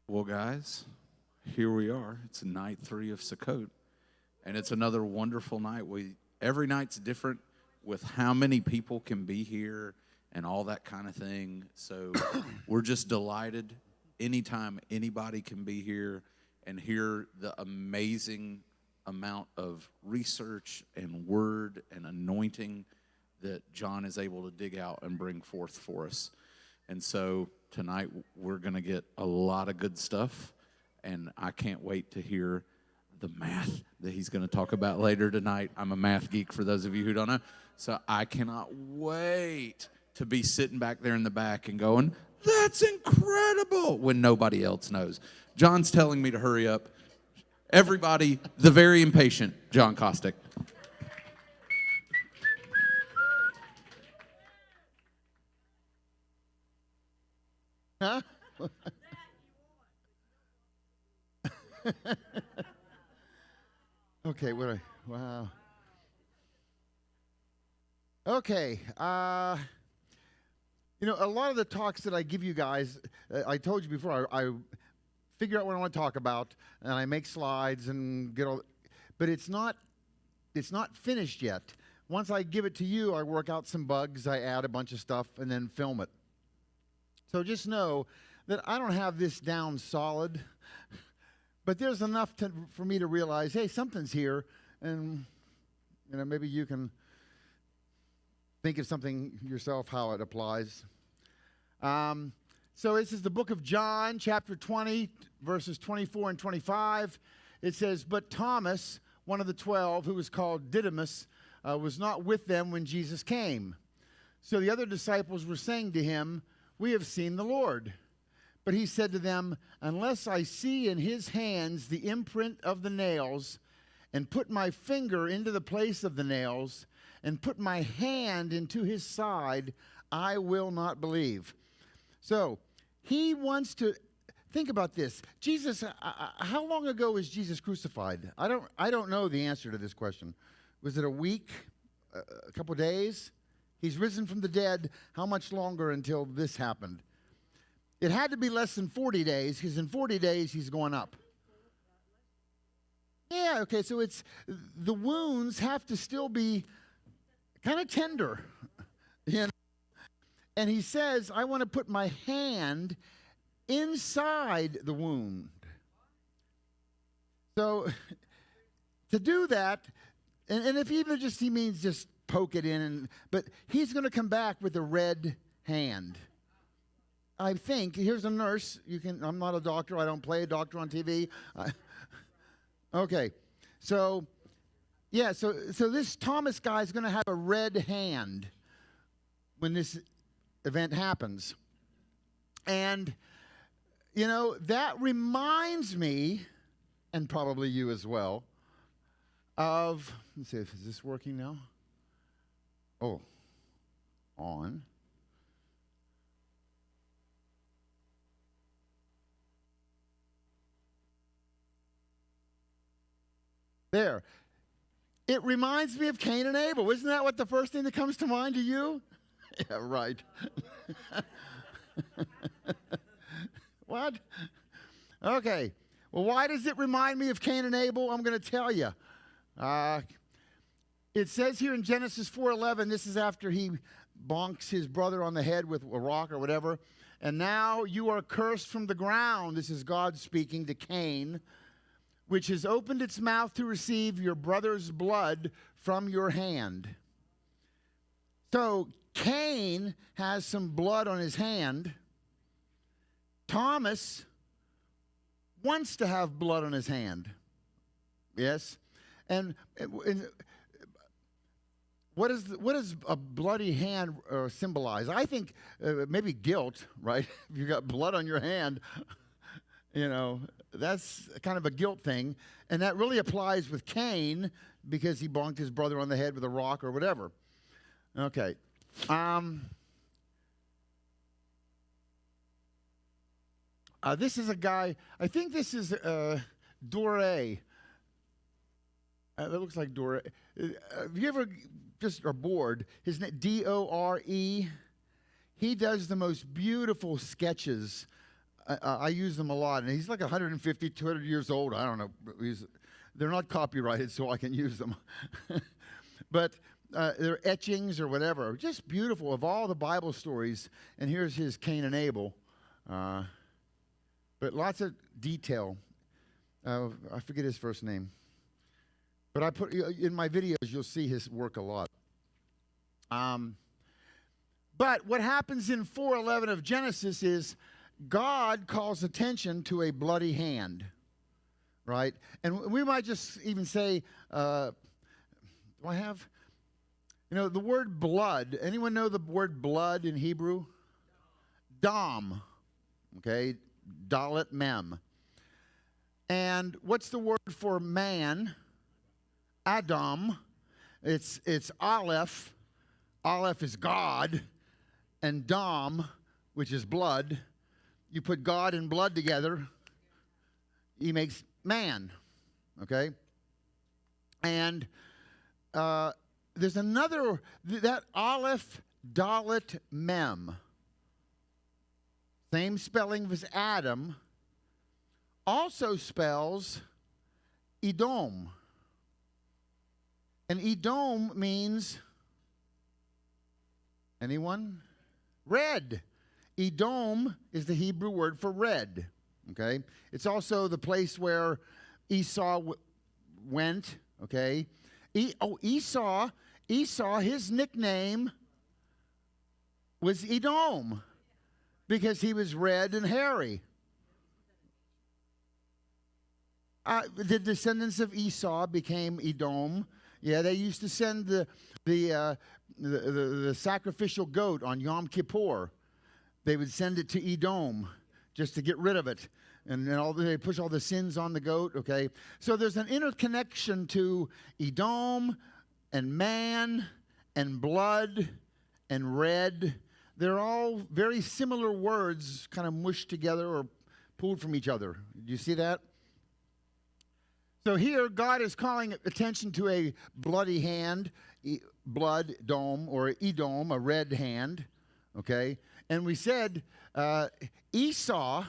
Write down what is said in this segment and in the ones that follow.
Well, guys, here we are. It's night 3 of Sukkot, and it's another wonderful night. Every night's different with how many people can be here and all that kind of thing. So we're just delighted anytime anybody can be here and hear the amazing amount of research and word and anointing that John is able to dig out and bring forth for us. And so tonight we're going to get a lot of good stuff, and I can't wait to hear the math that he's going to talk about later tonight. I'm a math geek, for those of you who don't know, so I cannot wait to be sitting back there in the back and going, "That's incredible," when nobody else knows. John's telling me to hurry up. Everybody, the very impatient John Kostick. Huh? Okay, wow. Okay, a lot of the talks that I give you guys, I told you before, I figure out what I want to talk about, and I make slides and get all, but it's not finished yet. Once I give it to you, I work out some bugs, I add a bunch of stuff, and then film it. So just know that I don't have this down solid, but there's enough for me to realize, hey, something's here, and maybe you can think of something yourself how it applies. So this is the book of John, chapter 20, verses 24 and 25. It says, "But Thomas, one of the 12, who was called Didymus, was not with them when Jesus came. So the other disciples were saying to him, 'We have seen the Lord.' But he said to them, 'Unless I see in his hands the imprint of the nails, and put my finger into the place of the nails, and put my hand into his side, I will not believe.'" So he wants to think about this. Jesus, how long ago was Jesus crucified? I don't know the answer to this question. Was it a week, a couple days? He's risen from the dead. How much longer until this happened? It had to be less than 40 days, because in 40 days he's going up. Yeah, okay, so the wounds have to still be kind of tender. And he says, I want to put my hand inside the wound. So to do that, and if even just he means just poke it in, but he's going to come back with a red hand. I think, here's a nurse. I'm not a doctor. I don't play a doctor on TV. Okay. So this Thomas guy is going to have a red hand when this event happens. And, that reminds me, and probably you as well, of, let's see, is this working now? Oh, on. There. It reminds me of Cain and Abel. Isn't that what the first thing that comes to mind to you? Yeah, right. What? Okay. Well, why does it remind me of Cain and Abel? I'm going to tell you. It says here in Genesis 4:11, this is after he bonks his brother on the head with a rock or whatever. "And now you are cursed from the ground," this is God speaking to Cain, "which has opened its mouth to receive your brother's blood from your hand." So Cain has some blood on his hand. Thomas wants to have blood on his hand. Yes? And what does a bloody hand symbolize? I think maybe guilt, right? If you got blood on your hand, that's kind of a guilt thing. And that really applies with Cain because he bonked his brother on the head with a rock or whatever. Okay. This is a guy, I think this is Doré. That looks like Doré. Have you ever just are bored? His name, Dore. He does the most beautiful sketches I use them a lot, and he's like 150, 200 years old. I don't know. They're not copyrighted, so I can use them. But they're etchings or whatever. Just beautiful of all the Bible stories. And here's his Cain and Abel. But lots of detail. I forget his first name. But I put in my videos, you'll see his work a lot. But what happens in 4:11 of Genesis is God calls attention to a bloody hand, right? And we might just even say, do I have, the word blood. Anyone know the word blood in Hebrew? Dam, okay, dalet mem. And what's the word for man? Adam. It's Aleph. Aleph is God. And Dam, which is blood. You put God and blood together, he makes man. Okay? And there's another, that Aleph, Dalet, Mem. Same spelling as Adam. Also spells Edom. And Edom means, anyone? Red. Edom is the Hebrew word for red. Okay? It's also the place where Esau went. Okay? Esau, his nickname was Edom because he was red and hairy. The descendants of Esau became Edom. Yeah, they used to send the sacrificial goat on Yom Kippur. They would send it to Edom just to get rid of it. And then they push all the sins on the goat, okay? So there's an interconnection to Edom and man and blood and red. They're all very similar words kind of mushed together or pulled from each other. Do you see that? So here, God is calling attention to a bloody hand, blood dome, or Edom, a red hand, okay? And we said Esau,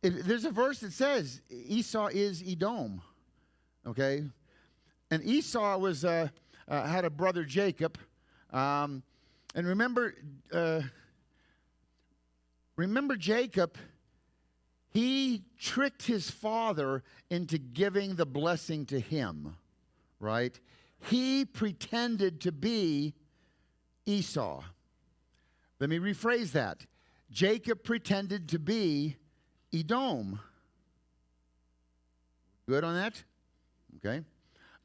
there's a verse that says Esau is Edom, okay? And Esau was had a brother Jacob, and remember Jacob. He tricked his father into giving the blessing to him, right? He pretended to be Esau. Let me rephrase that. Jacob pretended to be Edom. Good on that? Okay.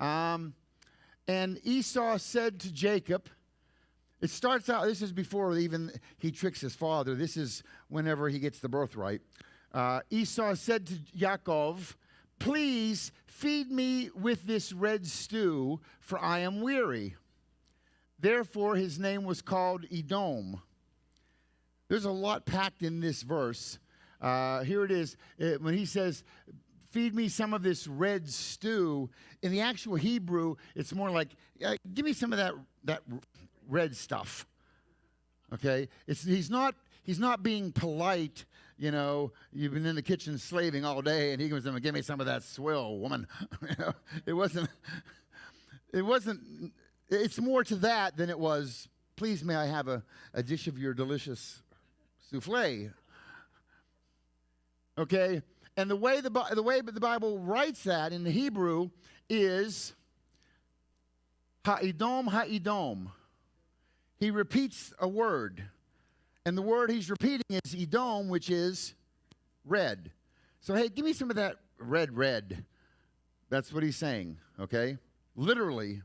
And Esau said to Jacob, it starts out, this is before even he tricks his father. This is whenever he gets the birthright. Esau said to Yaakov, please feed me with this red stew, for I am weary. Therefore, his name was called Edom. There's a lot packed in this verse. Here it is. When he says, feed me some of this red stew, in the actual Hebrew, it's more like, give me some of that red stuff. Okay? He's not being polite. You've been in the kitchen slaving all day, and he goes, give me some of that swill, woman. It wasn't, it's more to that than it was, please may I have a dish of your delicious souffle. Okay? And the way the Bible writes that in the Hebrew is ha'edom, ha'edom. He repeats a word. And the word he's repeating is Edom, which is red. So, hey, give me some of that red. That's what he's saying, okay? Literally,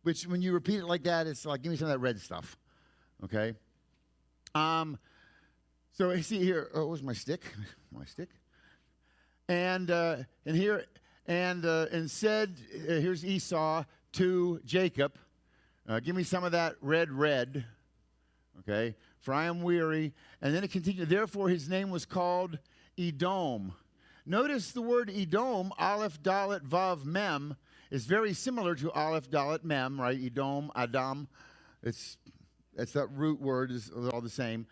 which when you repeat it like that, it's like, give me some of that red stuff, okay? So, you see here, where's my stick? My stick. And here, and said, here's Esau to Jacob, give me some of that red, okay? For I am weary. And then it continued, therefore his name was called Edom. Notice the word Edom, Aleph, Dalet, Vav, Mem, is very similar to Aleph, Dalet, Mem, right? Edom, Adam. It's that root word is all the same.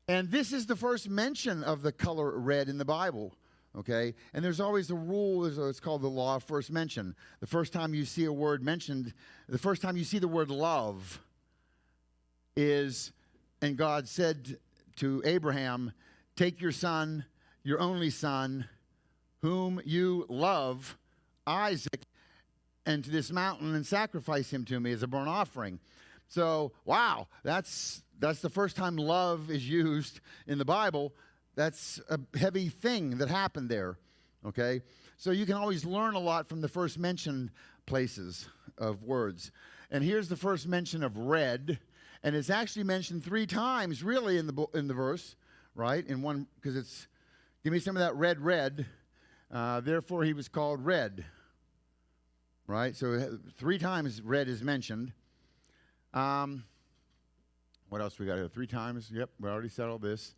And this is the first mention of the color red in the Bible, okay? And there's always a rule, it's called the law of first mention. The first time you see a word mentioned, the first time you see the word love is, and God said to Abraham, take your son, your only son, whom you love, Isaac, and to this mountain and sacrifice him to me as a burnt offering. So, wow, that's the first time love is used in the Bible. That's a heavy thing that happened there, okay? So you can always learn a lot from the first mentioned places of words. And here's the first mention of red, and it's actually mentioned 3 times really in the verse, right? In one, because it's, give me some of that red. Therefore he was called red, right? So 3 times red is mentioned. What else we got here? 3 times. Yep, we already said all this.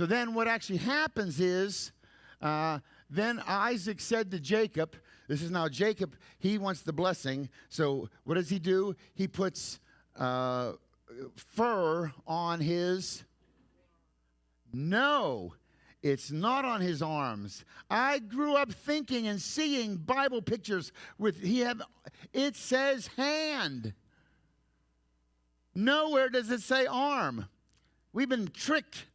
So then what actually happens is, then Isaac said to Jacob, this is now Jacob, he wants the blessing. So what does he do? He puts fur on his... No, it's not on his arms. I grew up thinking and seeing Bible pictures with, it says hand. Nowhere does it say arm. We've been tricked.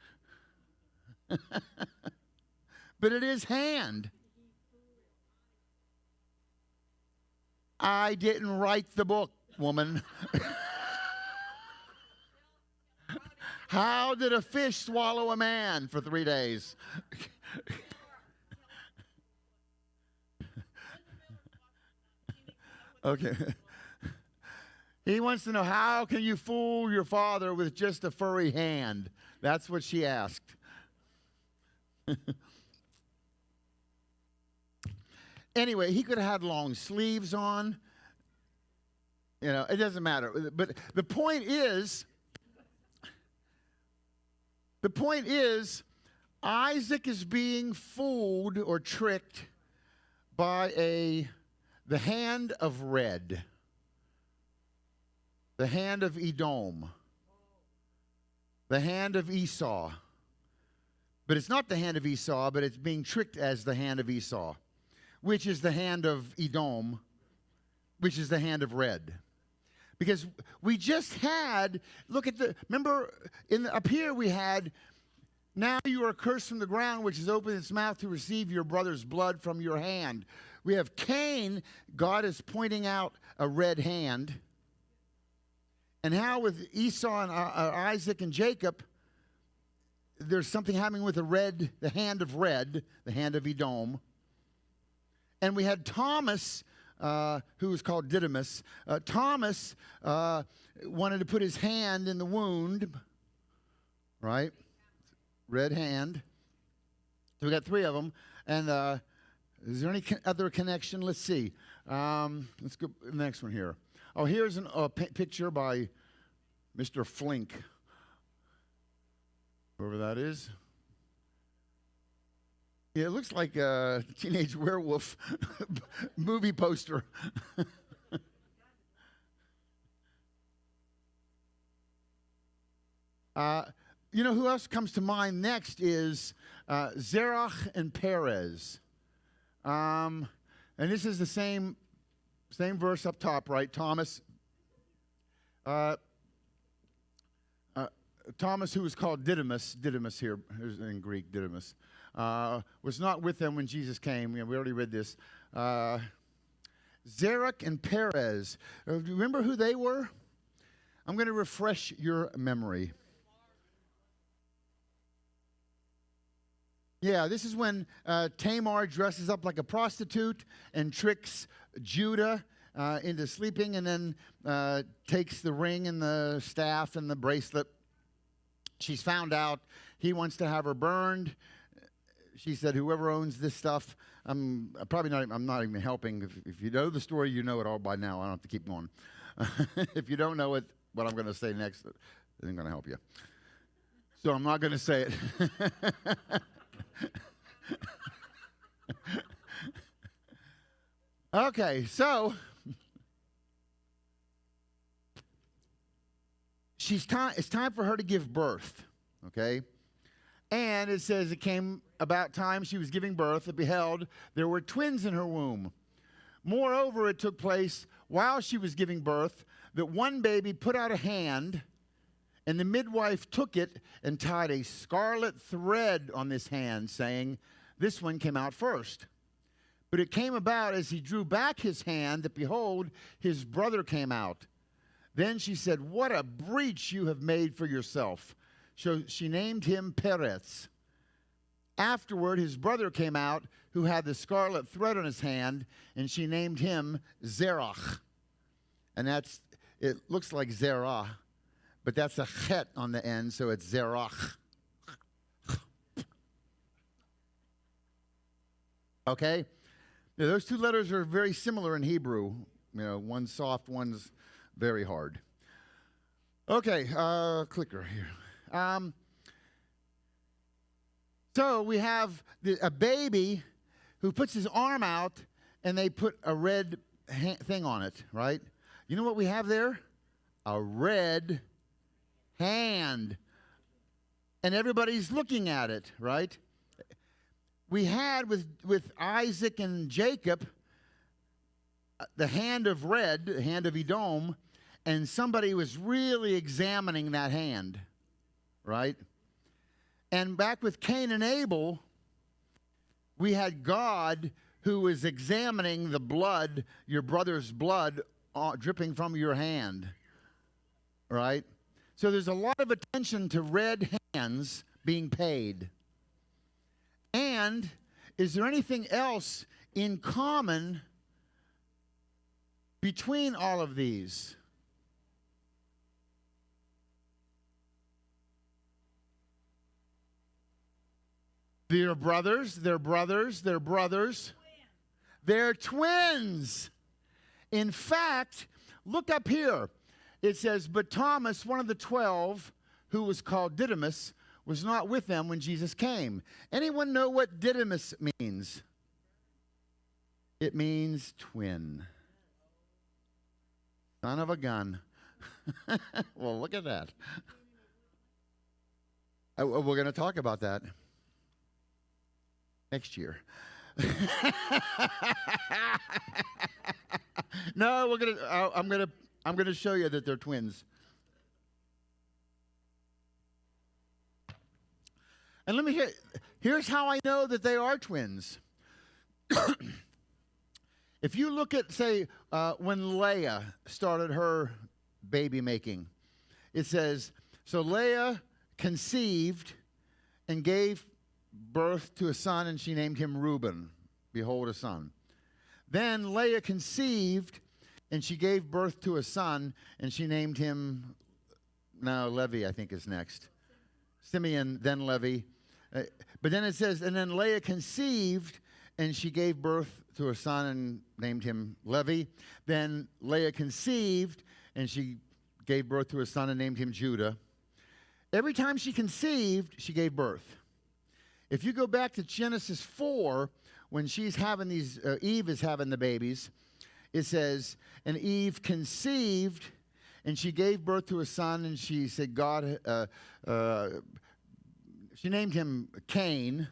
But it is hand. I didn't write the book, woman. How did a fish swallow a man for 3 days? Okay. He wants to know, how can you fool your father with just a furry hand? That's what she asked. Anyway, he could have had long sleeves on. You know, it doesn't matter. But the point is, Isaac is being fooled or tricked by the hand of red. The hand of Edom, the hand of Esau. But it's not the hand of Esau, but it's being tricked as the hand of Esau, which is the hand of Edom, which is the hand of red. Because we just had, remember, up here we had, now you are cursed from the ground, which has opened its mouth to receive your brother's blood from your hand. We have Cain, God is pointing out a red hand. And how with Esau and Isaac and Jacob, there's something happening with the hand of red, the hand of Edom. And we had Thomas, who was called Didymus. Thomas wanted to put his hand in the wound, right? Red hand. So we got 3 of them. And is there any other connection? Let's see. Let's go to the next one here. Oh, here's a picture by Mr. Flink. Whoever that is. Yeah, it looks like a teenage werewolf movie poster. You know who else comes to mind next is Zerach and Perez. And this is the same verse up top, right? Thomas, who was called Didymus here, here's in Greek, Didymus, was not with them when Jesus came. We already read this. Zerach and Perez. Do you remember who they were? I'm going to refresh your memory. Yeah, this is when Tamar dresses up like a prostitute and tricks Judah into sleeping, and then takes the ring and the staff and the bracelet. She's found out. He wants to have her burned. She said, whoever owns this stuff, I'm not even helping. If you know the story, you know it all by now. I don't have to keep going. If you don't know it, what I'm going to say next isn't going to help you. So I'm not going to say it. Okay, so it's time for her to give birth, okay? And it says it came about time she was giving birth, and beheld, there were twins in her womb. Moreover, it took place while she was giving birth that one baby put out a hand, and the midwife took it and tied a scarlet thread on this hand, saying, this one came out first. But it came about as he drew back his hand that, behold, his brother came out. Then she said, what a breach you have made for yourself. So she named him Perez. Afterward, his brother came out, who had the scarlet thread on his hand, and she named him Zerach. And it looks like Zerah, but that's a chet on the end, so it's Zerach. Okay? Now, those two letters are very similar in Hebrew. You know, one's soft, one's very hard. Okay, clicker here. So we have a baby who puts his arm out, and they put a red thing on it, right? You know what we have there? A red hand. And everybody's looking at it, right? We had with Isaac and Jacob the hand of red, the hand of Edom, and somebody was really examining that hand, right? And back with Cain and Abel, we had God who was examining the blood, your brother's blood, dripping from your hand, right? So there's a lot of attention to red hands being paid. And is there anything else in common between all of these? They're brothers, they're brothers, they're brothers. They're twins. In fact, look up here. It says, but Thomas, one of the 12, who was called Didymus, was not with them when Jesus came. Anyone know what Didymus means? It means twin. Son of a gun. Well, look at that. We're going to talk about that next year. No, I'm gonna show you that they're twins. And let me here's how I know that they are twins. If you look at, say, when Leah started her baby making, it says, so Leah conceived and gave birth to a son, and she named him Reuben. Behold, a son. Then Leah conceived, and she gave birth to a son, and she named him, now Levi, I think, is next. Simeon, then Levi. But then it says, and then Leah conceived, and she gave birth to a son and named him Levi. Then Leah conceived, and she gave birth to a son and named him Judah. Every time she conceived, she gave birth. If you go back to Genesis 4, when she's having these, Eve is having the babies, it says, and Eve conceived, and she gave birth to a son, and she said, she named him Cain.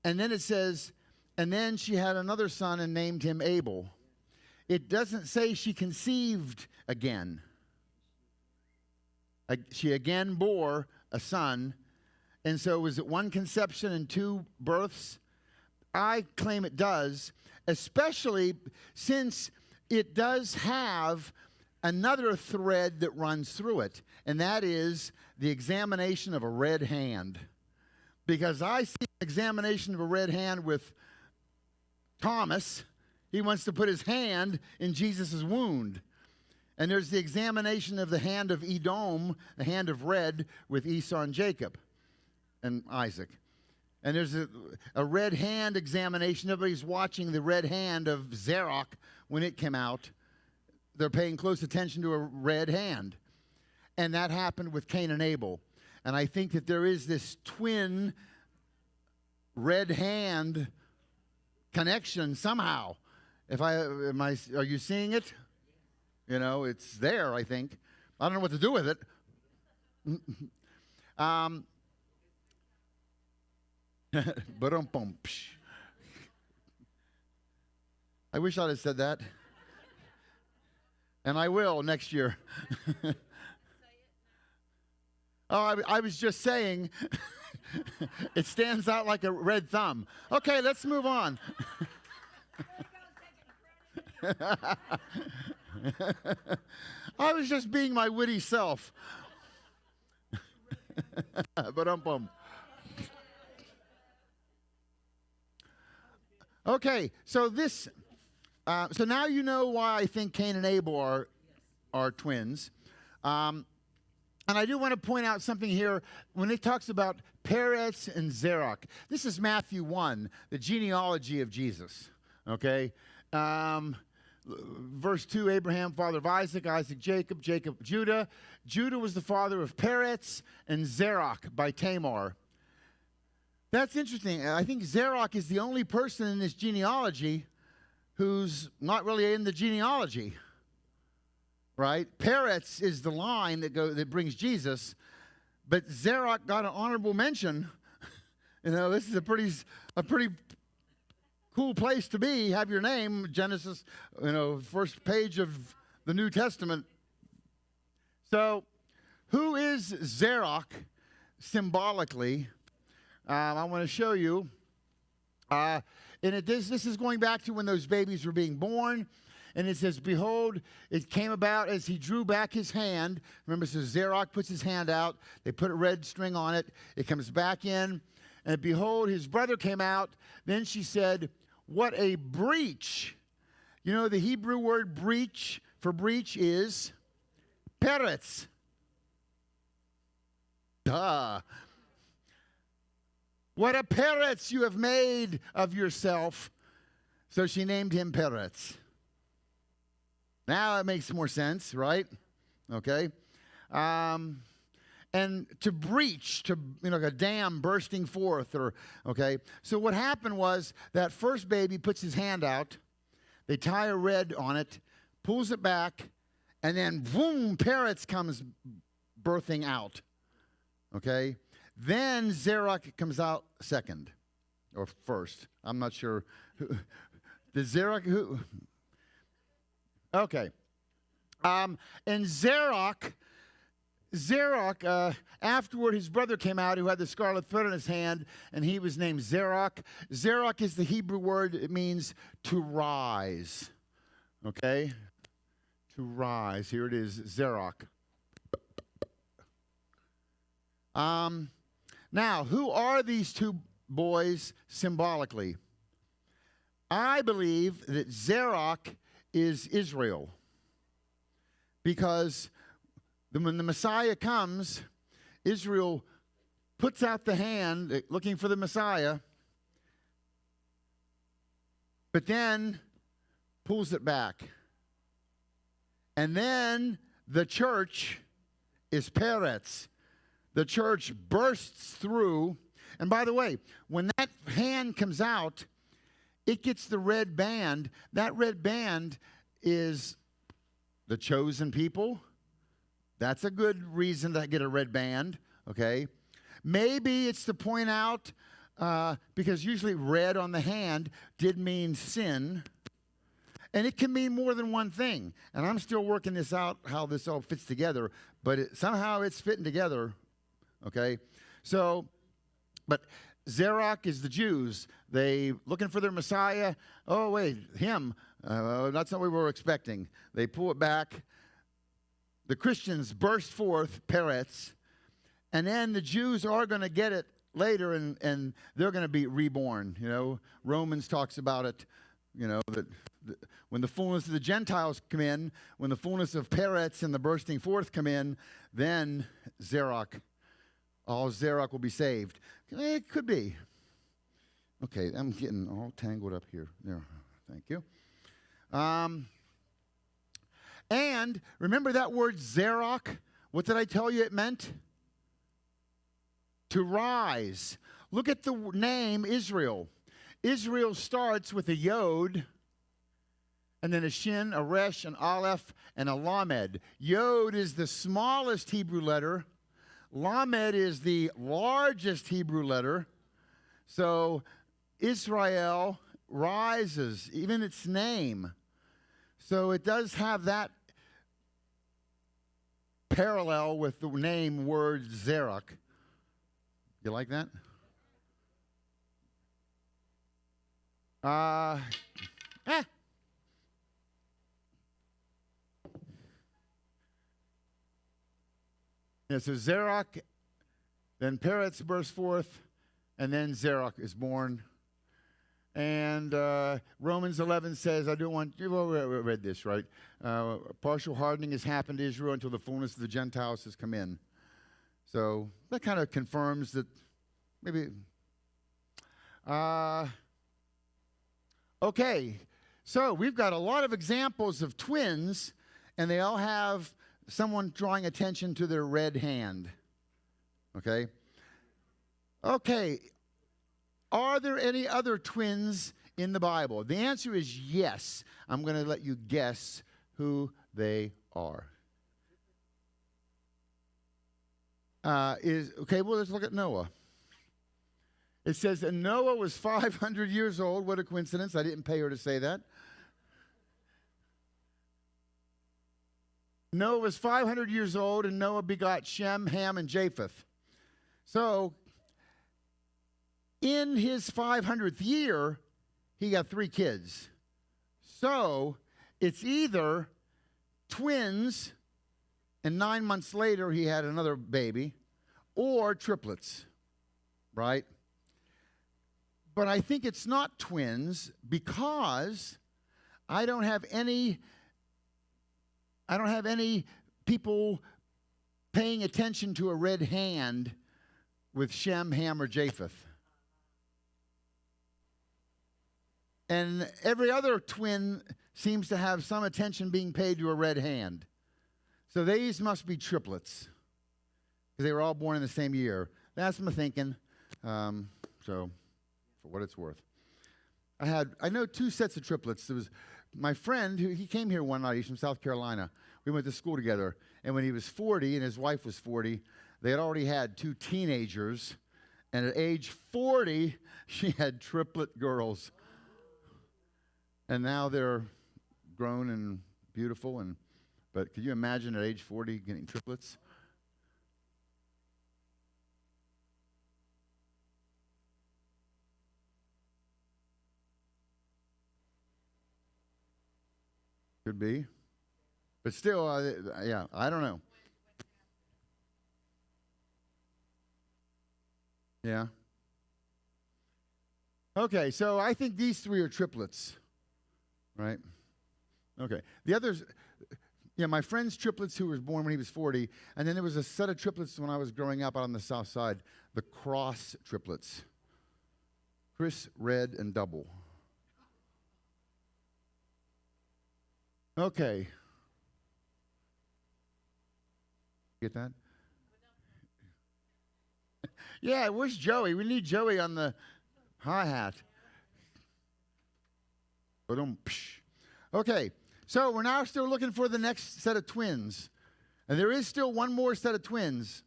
And then it says, and then she had another son and named him Abel. It doesn't say she conceived again. She again bore a son. And so was it one conception and two births? I claim it does, especially since it does have another thread that runs through it, and that is the examination of a red hand. Because I see an examination of a red hand with Thomas. He wants to put his hand in Jesus' wound. And there's the examination of the hand of Edom, the hand of red, with Esau and Jacob and Isaac. And there's a red hand examination. Everybody's watching the red hand of Zerach when it came out. They're paying close attention to a red hand. And that happened with Cain and Abel. And I think that there is this twin red hand connection somehow. Are you seeing it? You know, it's there, I think. I don't know what to do with it. Ba-dum-bum. I wish I'd have said that. And I will next year. Oh, I was just saying, it stands out like a red thumb. Okay, let's move on. I was just being my witty self. Ba-dum-bum. Okay, so so now you know why I think Cain and Abel are twins. And I do want to point out something here when it talks about Peretz and Zerach. This is Matthew 1, the genealogy of Jesus. Okay? Verse 2, Abraham, father of Isaac, Isaac, Jacob, Jacob, Judah. Judah was the father of Peretz and Zerach by Tamar. That's interesting. I think Zerach is the only person in this genealogy who's not really in the genealogy. Right? Peretz is the line that brings Jesus, but Zerach got an honorable mention. This is a pretty cool place to be. Have your name, Genesis, first page of the New Testament. So, who is Zerach symbolically? I want to show you. This is going back to when those babies were being born. And it says, behold, it came about as he drew back his hand. Remember, so Zerach puts his hand out. They put a red string on it. It comes back in. And behold, his brother came out. Then she said, what a breach. You know, the Hebrew word breach for breach is peretz. Duh. What a peretz you have made of yourself. So she named him Peretz. Now it makes more sense, right? Okay. And to breach, like a dam bursting forth, okay. So what happened was that first baby puts his hand out, they tie a red on it, pulls it back, and then boom, Peretz comes birthing out. Okay. Then Zerach comes out second or first. I'm not sure. The Zerach who? Okay. And Zerach, afterward his brother came out who had the scarlet thread in his hand, and he was named Zerach. Zerach is the Hebrew word. It means to rise. Okay? To rise. Here it is, Zerach. Now, who are these two boys symbolically? I believe that Zerach is Israel. Because when the Messiah comes, Israel puts out the hand looking for the Messiah, but then pulls it back. And then the church is Peretz. The church bursts through. And by the way, when that hand comes out, it gets the red band. That red band is the chosen people. That's a good reason to get a red band, okay? Maybe it's to point out, because usually red on the hand did mean sin. And it can mean more than one thing. And I'm still working this out, how this all fits together. But somehow it's fitting together, okay? So, but Zerach is the Jews. They looking for their Messiah. Oh, wait, him. That's not what we were expecting. They pull it back. The Christians burst forth, Peretz. And then the Jews are going to get it later, and they're going to be reborn. You know, Romans talks about it, you know, that when the fullness of the Gentiles come in, when the fullness of Peretz and the bursting forth come in, then Zerach, all Zerach will be saved. It could be. Okay, I'm getting all tangled up here. There, thank you. And remember that word Zerach? What did I tell you it meant? To rise. Look at the name Israel. Israel starts with a yod, and then a Shin, a Resh, an Aleph, and a Lamed. Yod is the smallest Hebrew letter. Lamed is the largest Hebrew letter. So Israel rises, even its name. So it does have that parallel with the name word Zerach. You like that? Yeah, so Zerach, then Peretz bursts forth, and then Zerach is born. And Romans 11 says, I don't want, you've already read this, right? Partial hardening has happened to Israel until the fullness of the Gentiles has come in. So that kind of confirms that maybe. Okay, so we've got a lot of examples of twins, and they all have someone drawing attention to their red hand. Okay? Okay. Are there any other twins in the Bible? The answer is yes. I'm going to let you guess who they are. Okay, well, let's look at Noah. It says that Noah was 500 years old. What a coincidence. I didn't pay her to say that. Noah was 500 years old, and Noah begot Shem, Ham, and Japheth. So, in his 500th year, he got 3 kids. So, it's either twins, and 9 months later he had another baby, or triplets, right? But I think it's not twins because I don't have any people paying attention to a red hand with Shem, Ham, or Japheth. And every other twin seems to have some attention being paid to a red hand. So these must be triplets because they were all born in the same year. That's my thinking. So for what it's worth. I know 2 sets of triplets. There was my friend, he came here one night. He's from South Carolina. We went to school together. And when he was 40 and his wife was 40, they had already had 2 teenagers. And at age 40, she had triplet girls. And now they're grown and beautiful. But could you imagine at age 40 getting triplets? Could be. But still, yeah, I don't know. Yeah. Okay, so I think these 3 are triplets. Right? Okay. The others, yeah, my friend's triplets who was born when he was 40, and then there was a set of triplets when I was growing up out on the south side, the Cross triplets. Chris, Red, and Double. Okay. Get that? Yeah, where's Joey? We need Joey on the hi-hat. Okay, so we're now still looking for the next set of twins. And there is still one more set of twins.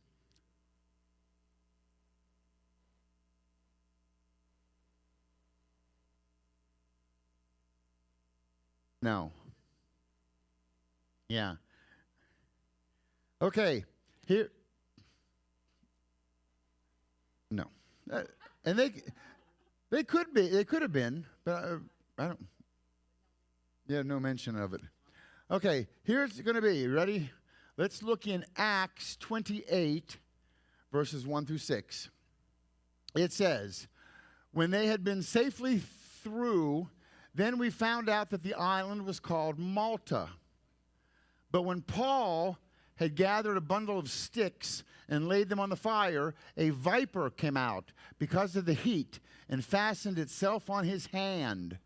No. Yeah. Okay, here. No. And they could have been, but I don't. Yeah, no mention of it. Okay, here's going to be, you ready? Let's look in Acts 28, verses 1 through 6. It says, when they had been safely through, then we found out that the island was called Malta. But when Paul had gathered a bundle of sticks and laid them on the fire, a viper came out because of the heat and fastened itself on his hand.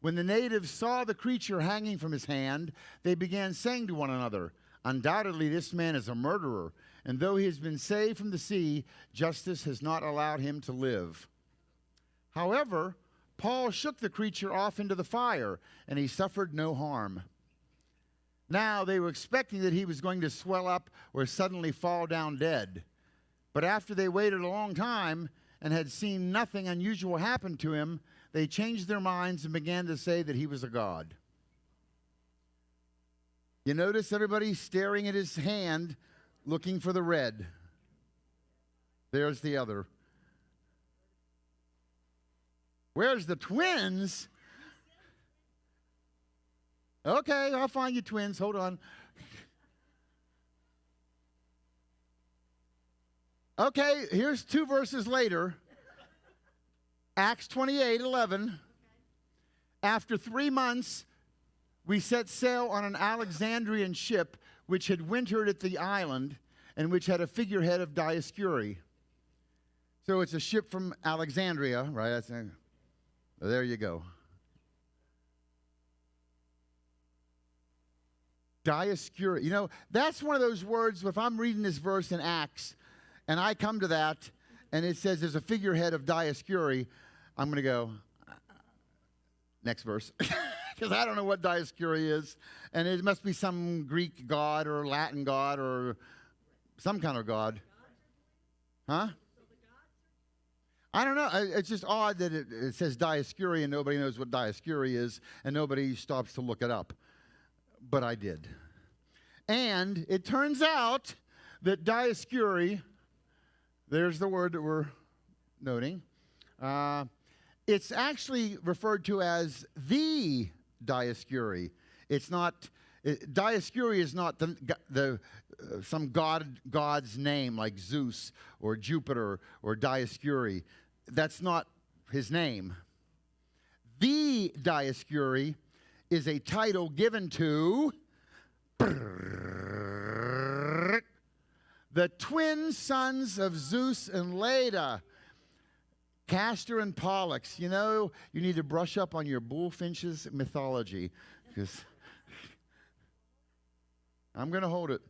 When the natives saw the creature hanging from his hand, they began saying to one another, undoubtedly this man is a murderer, and though he has been saved from the sea, justice has not allowed him to live. However, Paul shook the creature off into the fire, and he suffered no harm. Now they were expecting that he was going to swell up or suddenly fall down dead. But after they waited a long time and had seen nothing unusual happen to him, they changed their minds and began to say that he was a god. You notice everybody staring at his hand, looking for the red. There's the other. Where's the twins? Okay, I'll find you twins. Hold on. Okay, here's 2 verses later. Acts 28:11. After 3 months, we set sail on an Alexandrian ship which had wintered at the island and which had a figurehead of Dioscuri. So it's a ship from Alexandria, right? There you go. Dioscuri. You know, that's one of those words, if I'm reading this verse in Acts, and I come to that, and it says there's a figurehead of Dioscuri, I'm going to go, next verse. Because I don't know what Dioscuri is. And it must be some Greek god or Latin god or some kind of god. Huh? I don't know. It's just odd that it says Dioscuri and nobody knows what Dioscuri is and nobody stops to look it up. But I did. And it turns out that Dioscuri, there's the word that we're noting, it's actually referred to as the Dioscuri. It's not, Dioscuri is not some god's name like Zeus or Jupiter or Dioscuri. That's not his name. The Dioscuri is a title given to the twin sons of Zeus and Leda, Castor and Pollux. You know, you need to brush up on your bullfinch's mythology, because I'm going to hold it.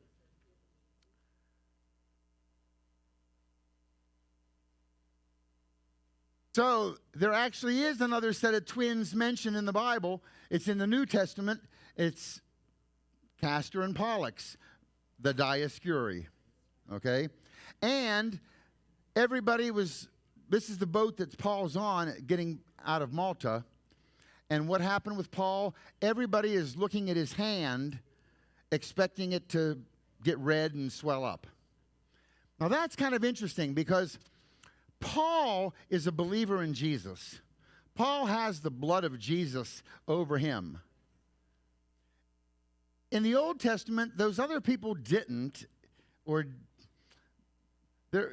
So there actually is another set of twins mentioned in the Bible. It's in the New Testament. It's Castor and Pollux, the Dioscuri. Okay? And everybody was, this is the boat that Paul's on getting out of Malta. And what happened with Paul? Everybody is looking at his hand, expecting it to get red and swell up. Now that's kind of interesting because Paul is a believer in Jesus. Paul has the blood of Jesus over him. In the Old Testament, those other people didn't, or there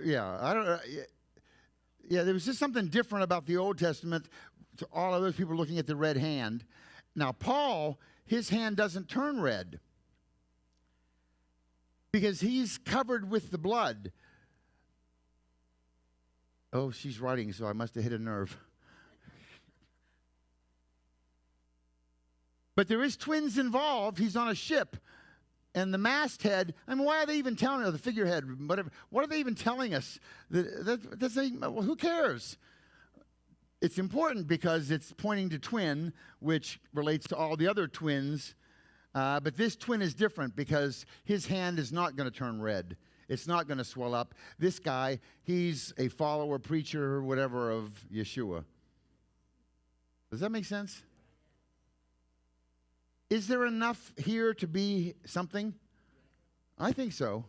was just something different about the Old Testament to all of those people looking at the red hand. Now, Paul, his hand doesn't turn red because he's covered with the blood. Oh, she's writing, so I must have hit a nerve. But there is twins involved. He's on a ship. And the masthead, I mean, why are they even telling us, the figurehead, whatever, what are they even telling us? Who cares? It's important because it's pointing to twin, which relates to all the other twins. But this twin is different because his hand is not going to turn red. It's not going to swell up. This guy, he's a follower, preacher, whatever, of Yeshua. Does that make sense? Is there enough here to be something? I think so.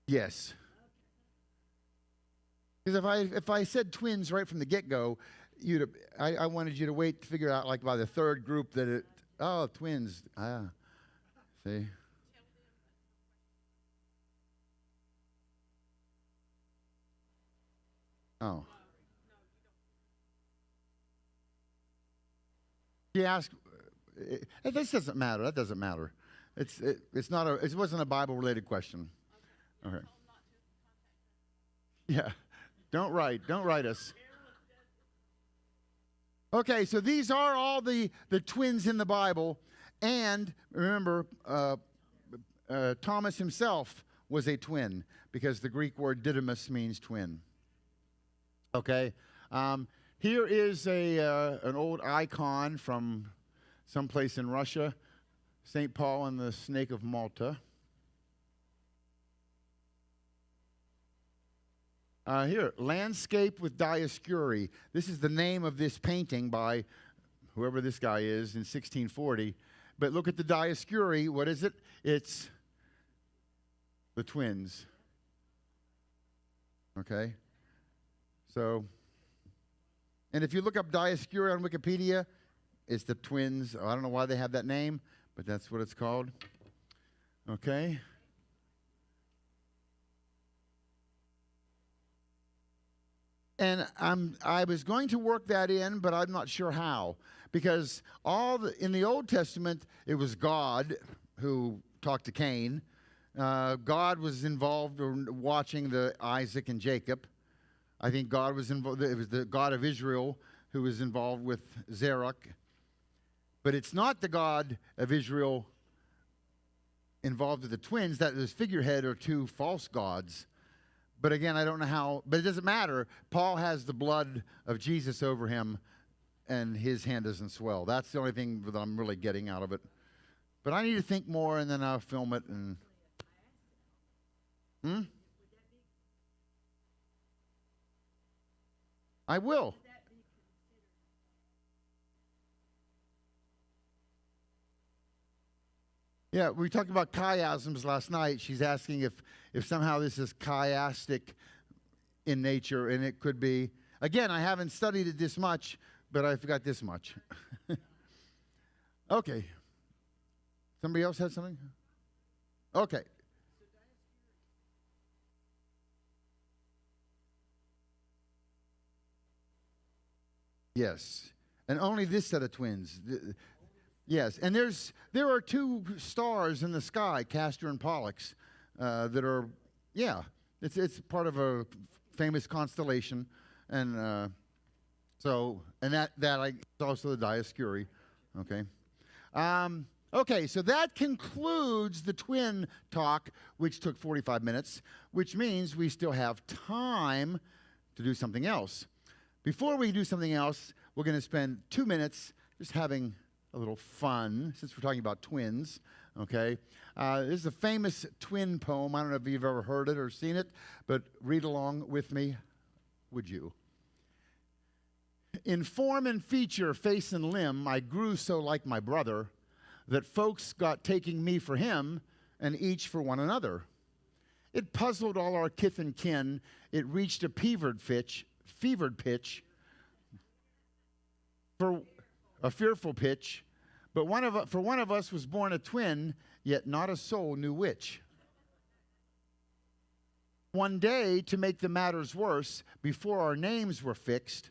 Yes. Because if I said twins right from the get-go, I wanted you to wait to figure out, like, by the third group that twins. See? Oh. She asked, this doesn't matter. That doesn't matter. It wasn't a Bible-related question. Okay. Yeah. Don't write us. Okay, so these are all the twins in the Bible. And remember, Thomas himself was a twin, because the Greek word didymus means twin. Okay? Here is an old icon from someplace in Russia, St. Paul and the Snake of Malta. Here, Landscape with Dioscuri. This is the name of this painting by whoever this guy is in 1640. But look at the Dioscuri. What is it? It's the twins. Okay? So, and if you look up Dioscuri on Wikipedia, it's the twins. I don't know why they have that name, but that's what it's called. Okay? And I was going to work that in, but I'm not sure how. Because in the Old Testament, it was God who talked to Cain. God was involved in watching the Isaac and Jacob. I think God was involved. It was the God of Israel who was involved with Zerach. But it's not the God of Israel involved with the twins. That is figurehead or two false gods. But again, I don't know how, but it doesn't matter. Paul has the blood of Jesus over him, and his hand doesn't swell. That's the only thing that I'm really getting out of it. But I need to think more, and then I'll film it. And I will. Yeah, we talked about chiasms last night. She's asking if somehow this is chiastic in nature, and it could be. Again, I haven't studied it this much, but I've got this much. Okay. Somebody else had something? Okay. Yes. And only this set of twins. Yes, and there are two stars in the sky, Castor and Pollux, that are, it's part of a famous constellation, and that is also the Dioscuri, okay. Okay, so that concludes the twin talk, which took 45 minutes, which means we still have time to do something else. Before we do something else, we're going to spend 2 minutes just having a little fun, since we're talking about twins, okay? This is a famous twin poem. I don't know if you've ever heard it or seen it, but read along with me, would you? In form and feature, face and limb, I grew so like my brother that folks got taking me for him and each for one another. It puzzled all our kith and kin. It reached a fevered pitch, for a fearful pitch, but for one of us was born a twin, yet not a soul knew which. One day, to make the matters worse, before our names were fixed,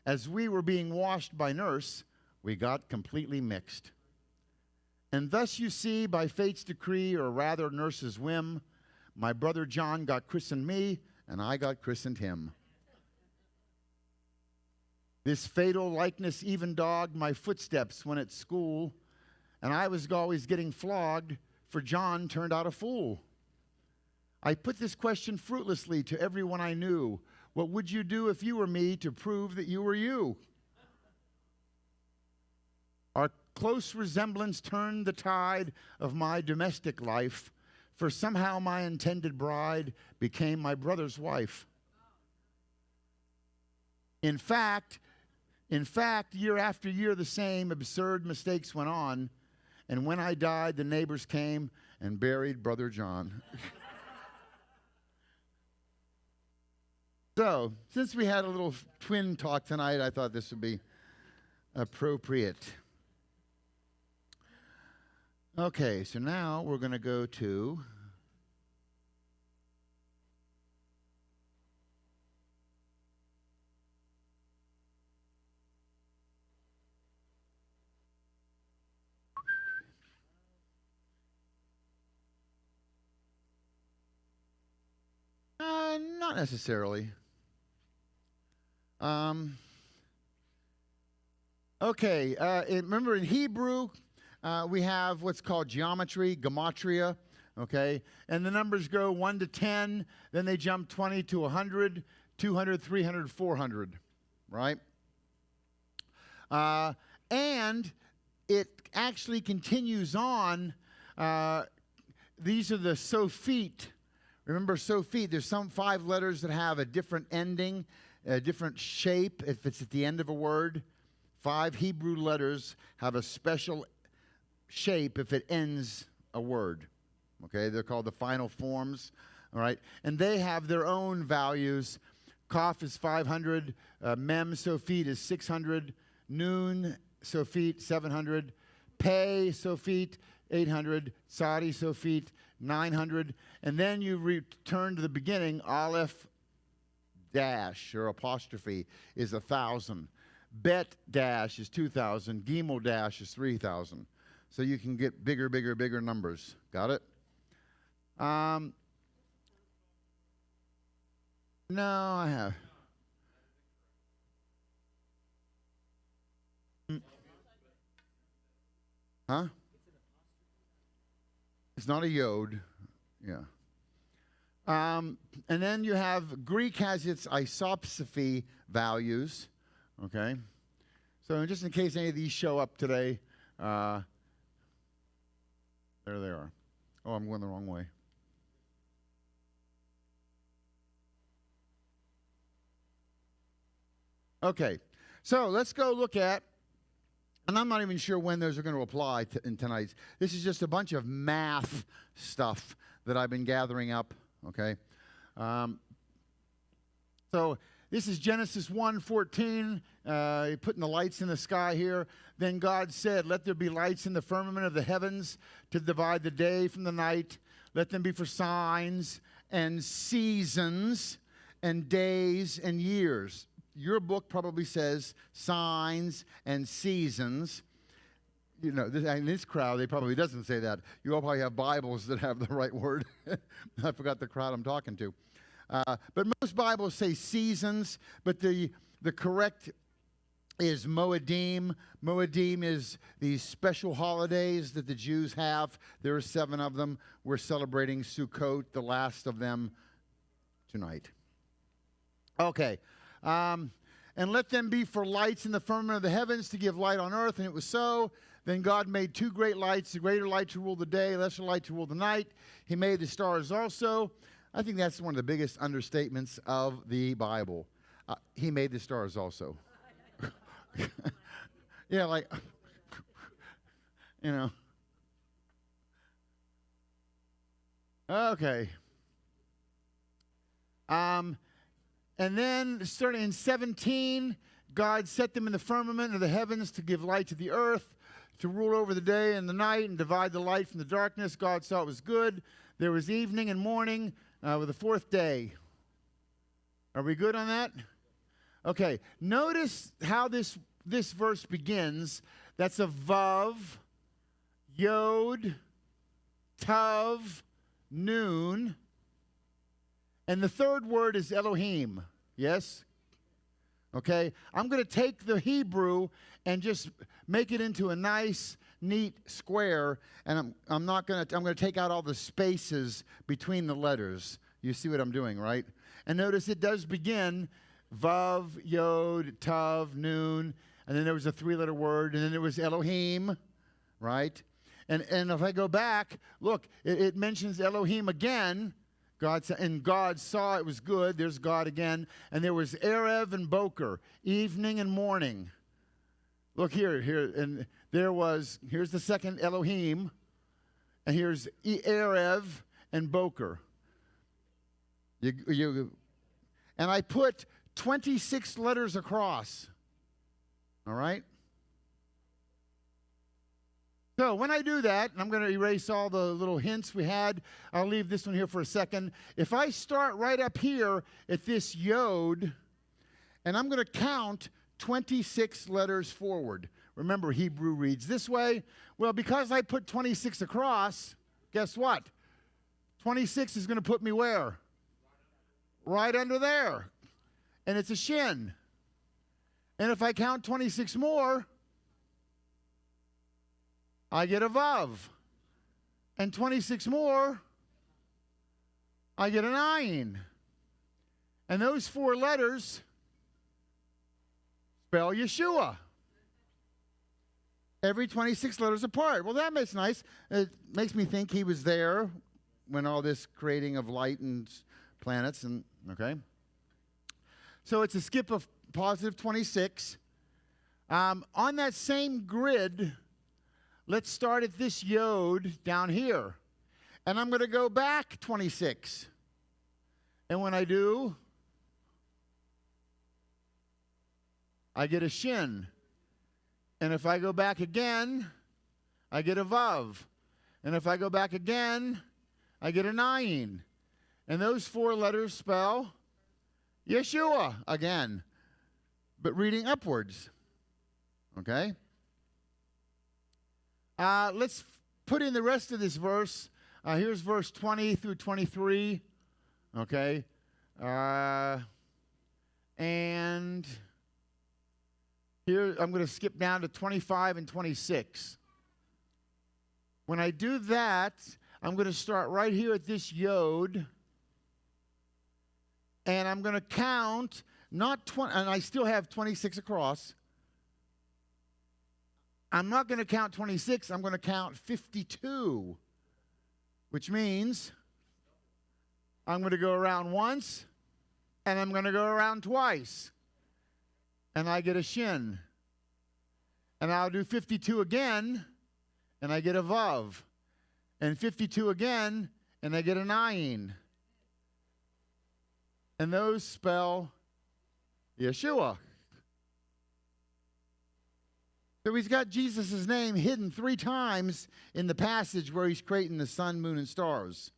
as we were being washed by nurse, we got completely mixed. And thus you see, by fate's decree, or rather nurse's whim, my brother John got christened me, and I got christened him. This fatal likeness even dogged my footsteps when at school, and I was always getting flogged, for John turned out a fool. I put this question fruitlessly to everyone I knew. What would you do if you were me to prove that you were you? Our close resemblance turned the tide of my domestic life, for somehow my intended bride became my brother's wife. In fact, year after year, the same absurd mistakes went on. And when I died, the neighbors came and buried Brother John. So, since we had a little twin talk tonight, I thought this would be appropriate. Okay, so now we're going to go to not necessarily. Okay, remember in Hebrew, we have what's called geometry, gematria. Okay? And the numbers go 1 to 10, then they jump 20 to 100, 200, 300, 400, right? And it actually continues on. These are the Sophit. Remember Sophit, there's some 5 letters that have a different ending, a different shape if it's at the end of a word. 5 Hebrew letters have a special shape if it ends a word. Okay, they're called the final forms. All right, and they have their own values. Kaf is 500, Mem Sophit is 600, Nun Sophit 700, Pei Sophit 800, Tsadi Sophit 900, and then you return to the beginning. Aleph dash or apostrophe is 1,000. Bet dash is 2,000. Gimel dash is 3,000. So you can get bigger, bigger, bigger numbers. Got it? No, I have. Huh? It's not a yod. Yeah. And then you have, Greek has its isopsephy values. Okay? So just in case any of these show up today, there they are. Oh, I'm going the wrong way. Okay, so let's go look at, and I'm not even sure when those are going to apply in tonight's. This is just a bunch of math stuff that I've been gathering up, okay? So this is Genesis 1:14, putting the lights in the sky here. Then God said, let there be lights in the firmament of the heavens to divide the day from the night. Let them be for signs and seasons and days and years. Your book probably says signs and seasons. You know, in this crowd, they probably doesn't say that. You all probably have Bibles that have the right word. I forgot the crowd I'm talking to. But most Bibles say seasons, but the correct is Moedim. Moedim is these special holidays that the Jews have. There are 7 of them. We're celebrating Sukkot, the last of them, tonight. Okay. And let them be for lights in the firmament of the heavens to give light on earth. And it was so. Then God made 2 great lights, the greater light to rule the day, lesser light to rule the night. He made the stars also. I think that's one of the biggest understatements of the Bible. He made the stars also. Yeah, like, you know. Okay. And then, starting in 17, God set them in the firmament of the heavens to give light to the earth, to rule over the day and the night, and divide the light from the darkness. God saw it was good. There was evening and morning with the 4th day. Are we good on that? Okay. Notice how this verse begins. That's a Vav, Yod, Tav, Nun. And the 3rd word is Elohim. Yes? Okay? I'm going to take the Hebrew and just make it into a nice, neat square, and I'm going to take out all the spaces between the letters. You see what I'm doing, right? And notice it does begin Vav, Yod, Tav, Nun, and then there was a 3-letter word, and then there was Elohim, right? And if I go back, look, it mentions Elohim again. God saw it was good. There's God again. And there was Erev and Boker, evening and morning. Look here, and here's the second Elohim, and here's Erev and Boker. And I put 26 letters across. All right? So when I do that, and I'm going to erase all the little hints we had, I'll leave this one here for a second. If I start right up here at this Yod, and I'm going to count 26 letters forward. Remember, Hebrew reads this way. Well, because I put 26 across, guess what? 26 is going to put me where? Right under there. And it's a shin. And if I count 26 more, I get a Vav. and 26 more, I get an ayin. And those 4 letters spell Yeshua. Every 26 letters apart. Well, that makes nice. It makes me think he was there when all this creating of light and planets and, okay. So it's a skip of positive 26. On that same grid, let's start at this yod down here. And I'm going to go back 26. And when I do, I get a shin. And if I go back again, I get a vav. And if I go back again, I get an ayin. And those 4 letters spell Yeshua again, but reading upwards. Okay? Let's put in the rest of this verse. Here's verse 20 through 23. Okay? And here I'm going to skip down to 25 and 26. When I do that, I'm going to start right here at this yod. And I'm going to count, not 20, and I still have 26 across. I'm not going to count 26, I'm going to count 52, which means I'm going to go around once, and I'm going to go around twice, and I get a shin. And I'll do 52 again, and I get a vav. And 52 again, and I get an ayin. And those spell Yeshua. So he's got Jesus' name hidden 3 times in the passage where he's creating the sun, moon, and stars.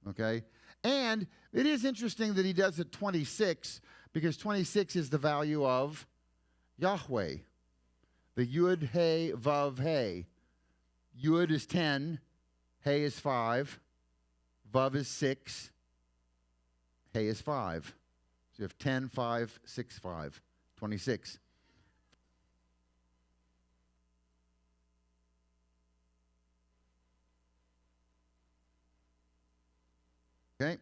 Okay? And it is interesting that he does it 26, because 26 is the value of Yahweh. The Yud, He, Vav, He. Yud is 10, He is 5, Vav is 6, He is 5. So you have 10, 5, 6, 5, 26. Okay.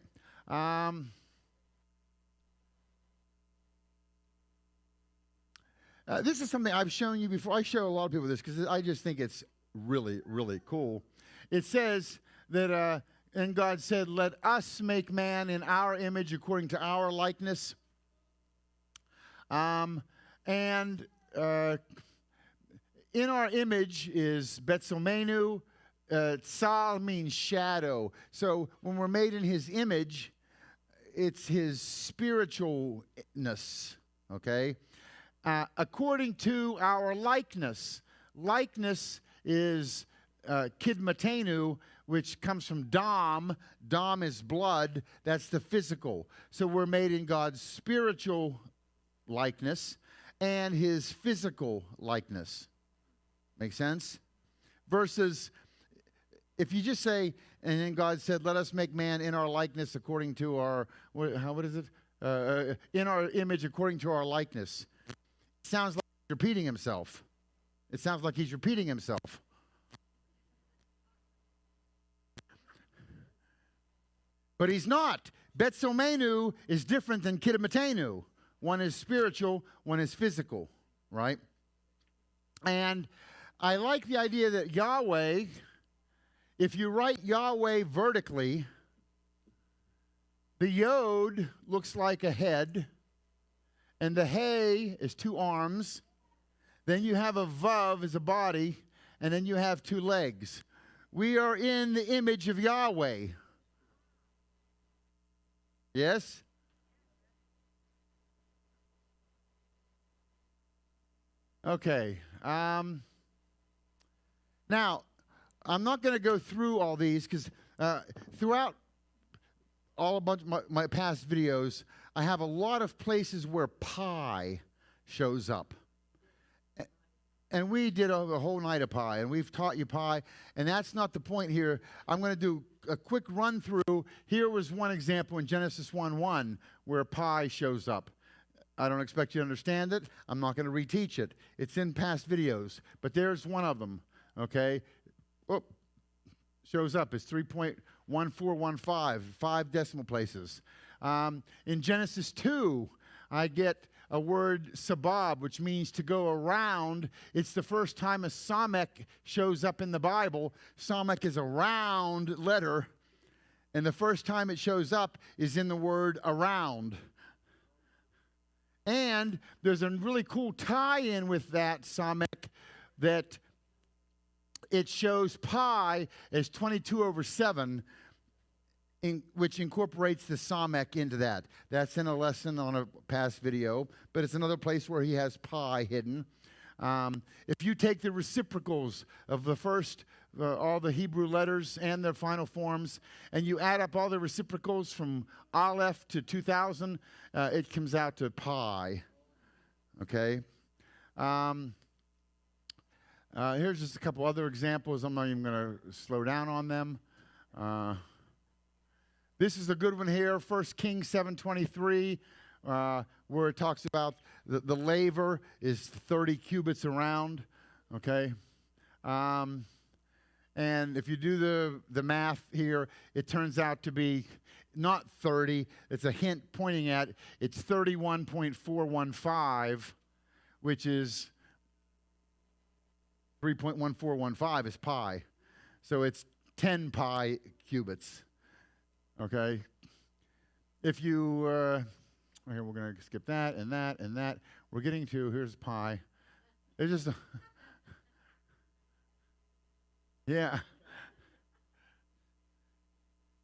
This is something I've shown you before. I show a lot of people this because I just think it's really, really cool. It says that, and God said, "Let us make man in our image according to our likeness." In our image is Betzomenu. Tsal means shadow. So when we're made in his image, it's his spiritualness, okay? According to our likeness. Likeness is kidmatenu, which comes from dam. Dam is blood. That's the physical. So we're made in God's spiritual likeness and his physical likeness. Make sense? Versus, if you just say, and then God said, "Let us make man in our likeness according to our," what is it? In our image according to our likeness. It sounds like he's repeating himself. It sounds like he's repeating himself. But he's not. Betzomenu is different than Kidmatenu. One is spiritual, one is physical, right? And I like the idea that Yahweh, if you write Yahweh vertically, the Yod looks like a head, and the He is 2 arms. Then you have a Vav as a body, and then you have 2 legs. We are in the image of Yahweh. Yes? Okay. Now, I'm not going to go through all these because throughout a bunch of my past videos, I have a lot of places where pi shows up. And we did a whole night of pi, and we've taught you pi, and that's not the point here. I'm going to do a quick run through. Here was one example in Genesis 1:1 where pi shows up. I don't expect you to understand it. I'm not going to reteach it. It's in past videos, but there's one of them, okay? Oh, shows up as 3.1415, 5 decimal places. In Genesis 2, I get a word sabab, which means to go around. It's the first time a samek shows up in the Bible. Samek is a round letter, and the first time it shows up is in the word around. And there's a really cool tie-in with that samek, that it shows pi as 22 over 7, which incorporates the samek into that. That's in a lesson on a past video, but it's another place where he has pi hidden. If you take the reciprocals of the first, all the Hebrew letters and their final forms, and you add up all the reciprocals from Aleph to 2000, it comes out to pi. Okay? Here's just a couple other examples. I'm not even going to slow down on them. This is a good one here, 1 Kings 7:23, where it talks about the laver is 30 cubits around, okay? And if you do the math here, it turns out to be not 30. It's a hint pointing at it's 31.415, which is 3.1415 is pi. So it's 10 pi cubits. Okay? If you, here we're going to skip that and that and that. We're getting to, here's pi. It's just, yeah.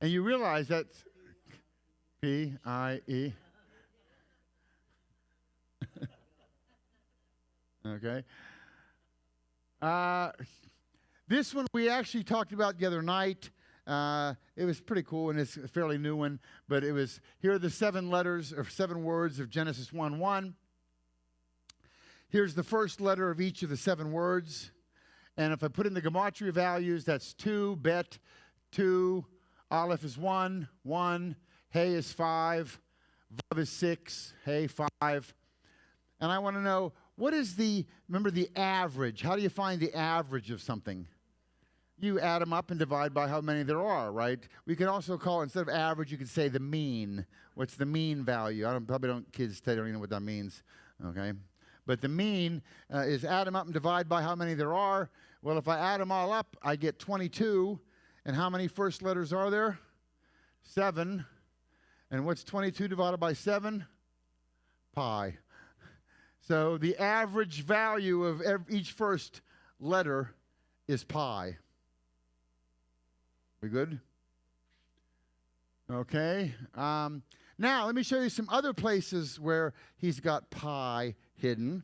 And you realize that's P-I-E. Okay? This one we actually talked about the other night. It was pretty cool, and it's a fairly new one, but it was, here are the 7 letters, or 7 words of Genesis 1:1. Here's the first letter of each of the 7 words, and if I put in the gematria values, that's 2, bet, 2, Aleph is 1, 1, Hey is 5, Vav is 6, Hey 5, and I want to know, what is remember the average, how do you find the average of something? You add them up and divide by how many there are, right? We could also call, instead of average, you could say the mean. What's the mean value? Kids today don't even know what that means, okay? But the mean is add them up and divide by how many there are. Well, if I add them all up, I get 22. And how many first letters are there? 7. And what's 22 divided by 7? Pi. So the average value of each first letter is pi. We good? Okay. Now, let me show you some other places where he's got pi hidden.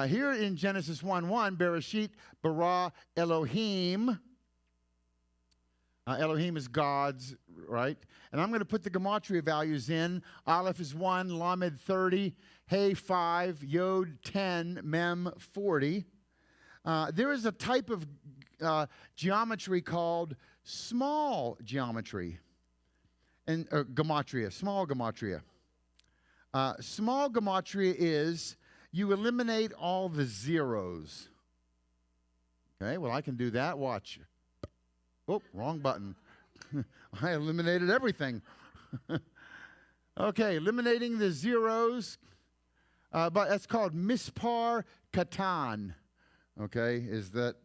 Here in Genesis 1:1, Bereshit bara Elohim. Elohim is God's, right? And I'm going to put the gematria values in. Aleph is 1, Lamed 30, Hey 5, Yod 10, Mem 40. There is a type of geometry called small geometry, and gematria, small gematria. Small gematria is you eliminate all the zeros. Okay, well, I can do that. Watch. Oh, wrong button. I eliminated everything. Okay, eliminating the zeros, but that's called mispar katan. Okay, is that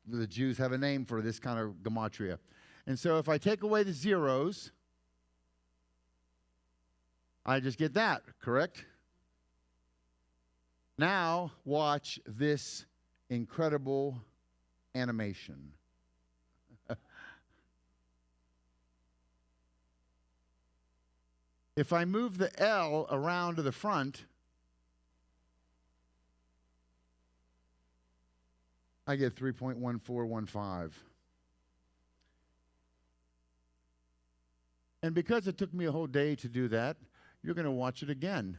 the Jews have a name for this kind of gematria. And so if I take away the zeros, I just get that, correct? Now watch this incredible animation. If I move the L around to the front, I get 3.1415. And because it took me a whole day to do that, you're going to watch it again.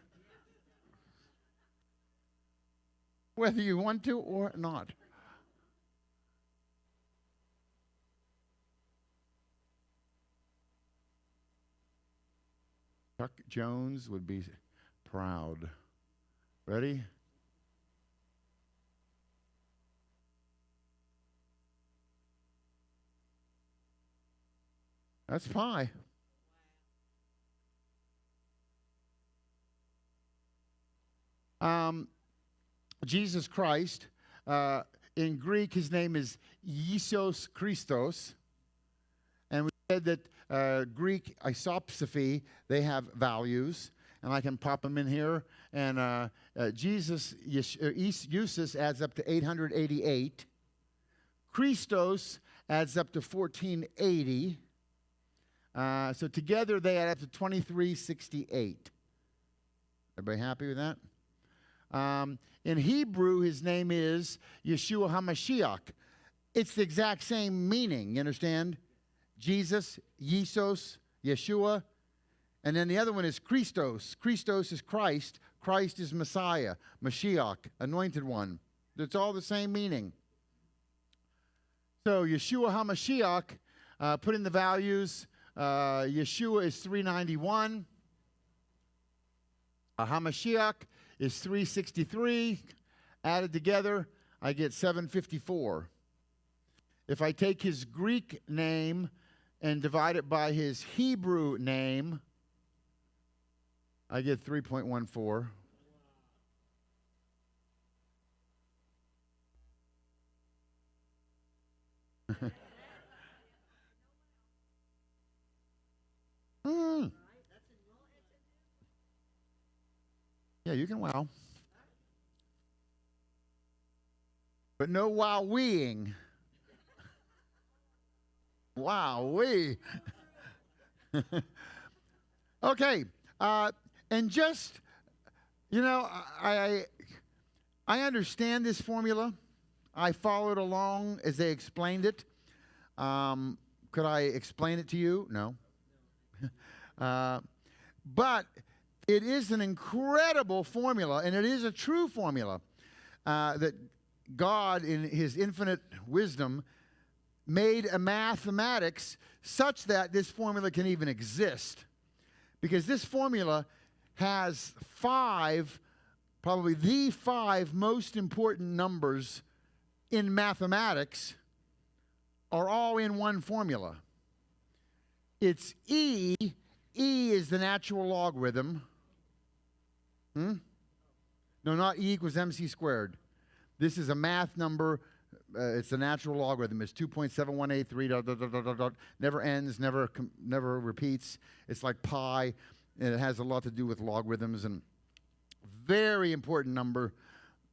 Whether you want to or not. Chuck Jones would be proud. Ready? That's pi. Jesus Christ. In Greek, his name is Isos Christos. And we said that Greek isopsephy, they have values. And I can pop them in here. And Jesus, Eusus adds up to 888. Christos adds up to 1480. So together they add up to 2368. Everybody happy with that? In Hebrew, his name is Yeshua HaMashiach. It's the exact same meaning, you understand? Jesus, Yesos, Yeshua. And then the other one is Christos. Christos is Christ. Christ is Messiah, Mashiach, anointed one. It's all the same meaning. So Yeshua HaMashiach, put in the values. Yeshua is 391. HaMashiach is 363. Added together, I get 754. If I take his Greek name and divide it by his Hebrew name, I get 3.14. Yeah, you can wow. But no wow-weeing. Wow-wee. Okay. And just, you know, I understand this formula. I followed along as they explained it. Could I explain it to you? No. But it is an incredible formula, and it is a true formula that God, in his infinite wisdom, made a mathematics such that this formula can even exist. Because this formula has probably the five most important numbers in mathematics are all in one formula. It's E. E is the natural logarithm. No, not E equals MC squared. This is a math number. It's the natural logarithm. It's 2.7183, never ends, never repeats. It's like pi, and it has a lot to do with logarithms, and very important number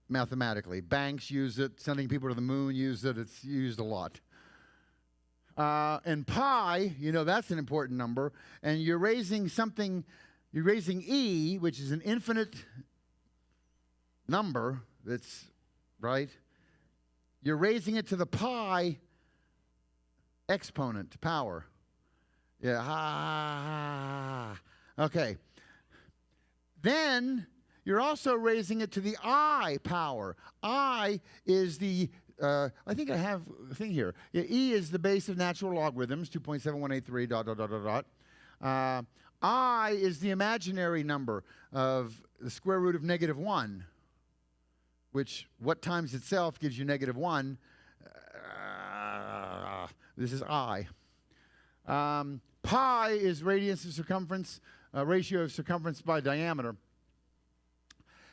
mathematically. Banks use it. Sending people to the moon use it. It's used a lot. And pi, you know, that's an important number. And you're raising E, which is an infinite number that's, right? You're raising it to the pi exponent power. Yeah. Okay. Then you're also raising it to the I power. I is the, I think I have a thing here. E is the base of natural logarithms, 2.7183, ... I is the imaginary number of the square root of -1, which what times itself gives you -1. This is I. Pi is radius of circumference, ratio of circumference by diameter.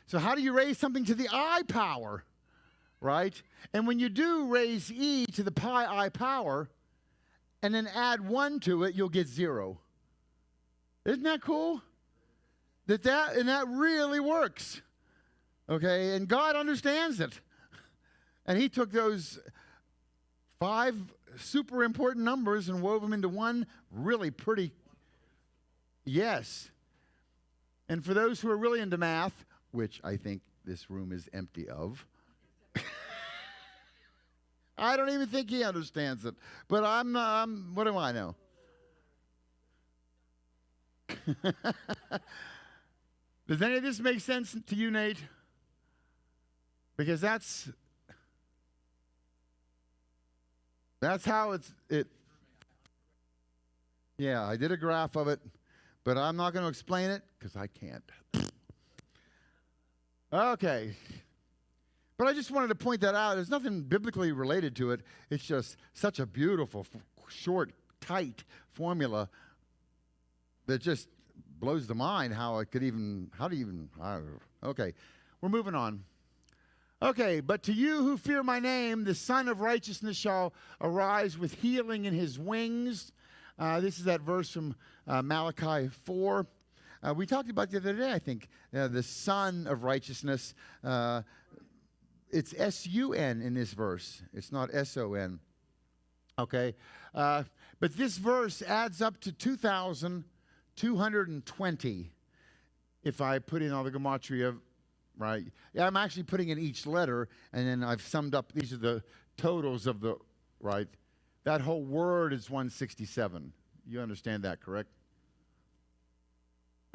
So how do you raise something to the I power, right? And when you do raise E to the pi I power, and then add 1 to it, you'll get 0. Isn't that cool? That really works. Okay, and God understands it. And he took those 5 super important numbers and wove them into one really pretty. Yes. And for those who are really into math, which I think this room is empty of, I don't even think he understands it. But what do I know? Does any of this make sense to you, Nate? Because that's how it. Yeah, I did a graph of it, but I'm not going to explain it because I can't. Okay. But I just wanted to point that out. There's nothing biblically related to it. It's just such a beautiful, short tight formula that just blows the mind how it could even, how do you even, I don't know. Okay, we're moving on. Okay, but to you who fear my name, the Son of Righteousness shall arise with healing in his wings. This is that verse from Malachi 4. We talked about the other day, I think, the Son of Righteousness. It's S-U-N in this verse. It's not S-O-N. Okay? But this verse adds up to 2,220 if I put in all the gematria, right? Yeah, I'm actually putting in each letter, and then I've summed up. These are the totals of the, right? That whole word is 167. You understand that, correct?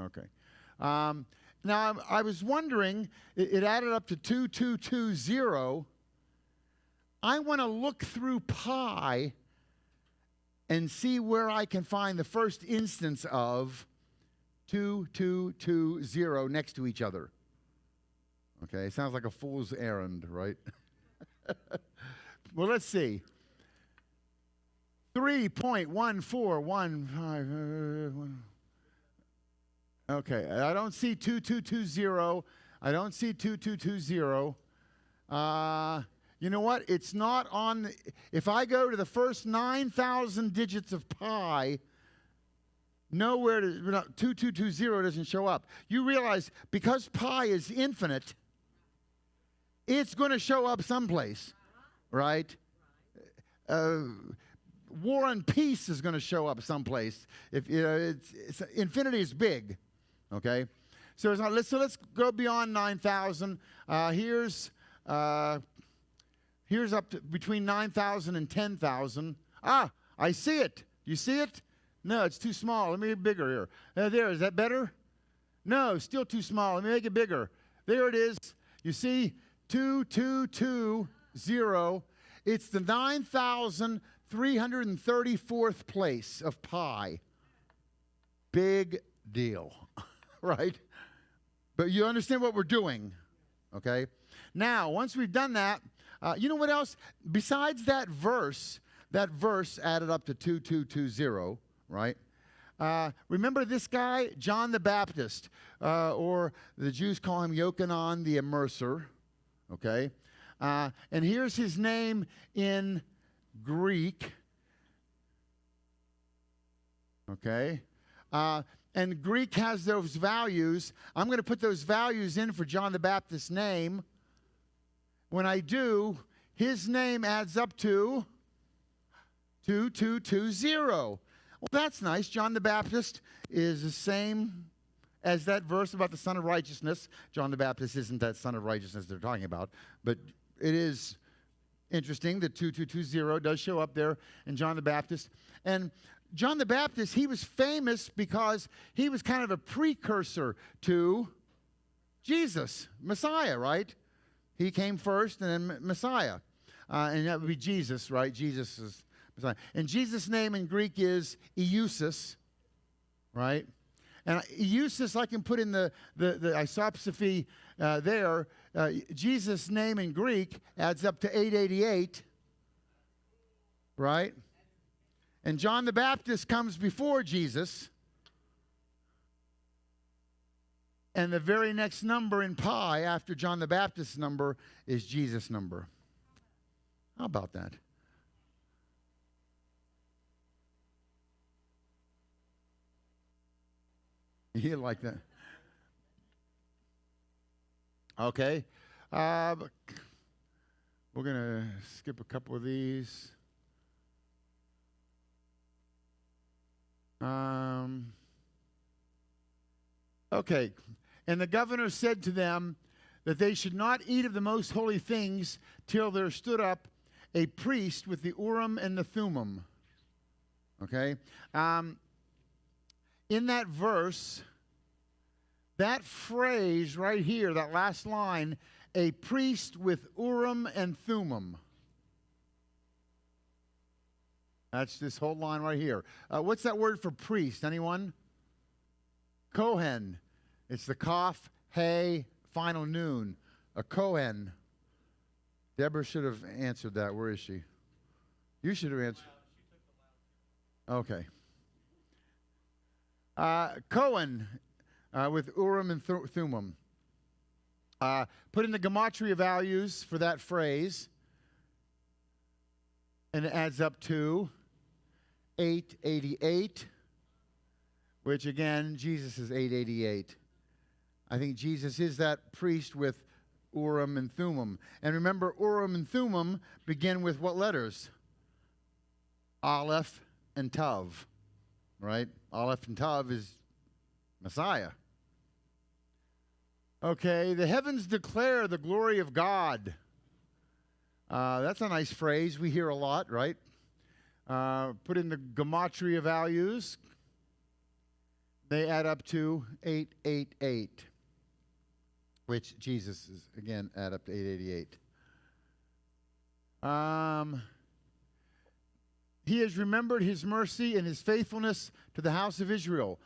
Okay. Now, I was wondering, it added up to 2220. I want to look through pi and see where I can find the first instance of 2220 next to each other. Okay, sounds like a fool's errand, right? Well, let's see. 3.1415. Okay, I don't see 2220. I don't see 2220. You know what? It's not on. If I go to the first 9,000 digits of pi, nowhere, 2220 doesn't show up. You realize because pi is infinite, it's going to show up someplace, right? War and Peace is going to show up someplace. If you know, infinity is big, okay. So let's go beyond 9,000. Here's up to between 9,000 and 10,000. Ah, I see it. You see it? No, it's too small. Let me make it bigger here. There, is that better? No, still too small. Let me make it bigger. There it is. You see, 2220. It's the 9,334th place of pi. Big deal, right? But you understand what we're doing, okay? Now, once we've done that, you know what else? Besides that verse added up to 2220, right? Remember this guy, John the Baptist, or the Jews call him Yochanan the Immerser, okay? And here's his name in Greek, okay? And Greek has those values. I'm going to put those values in for John the Baptist's name. When I do, his name adds up to 2220. Well, that's nice. John the Baptist is the same as that verse about the Son of Righteousness. John the Baptist isn't that Son of Righteousness they're talking about, but it is interesting that 2220 does show up there in John the Baptist. And John the Baptist, he was famous because he was kind of a precursor to Jesus, Messiah, right? He came first and then Messiah. And that would be Jesus, right? Jesus is Messiah. And Jesus' name in Greek is Eusus, right? And Eusus, I can put in the isopsophy there. Jesus' name in Greek adds up to 888, right? And John the Baptist comes before Jesus. And the very next number in pi after John the Baptist's number is Jesus' number. How about that? You like that? Okay. We're going to skip a couple of these. Okay. And the governor said to them that they should not eat of the most holy things till there stood up a priest with the Urim and the Thummim. Okay? In that verse, that phrase right here, that last line, a priest with Urim and Thummim. That's this whole line right here. What's that word for priest? Anyone? Kohen. It's the Kaf, Hey, final noon. A Kohen. Deborah should have answered that. Where is she? You should have answered. Okay. Cohen with Urim and Thummim. Put in the gematria values for that phrase, and it adds up to 888, which again, Jesus is 888. I think Jesus is that priest with Urim and Thummim. And remember, Urim and Thummim begin with what letters? Aleph and Tav, right? Aleph and Tav is Messiah. Okay, the heavens declare the glory of God. That's a nice phrase we hear a lot, right? Put in the gematria values. They add up to 888, which Jesus is, again, add up to 888. He has remembered his mercy and his faithfulness to the house of Israel.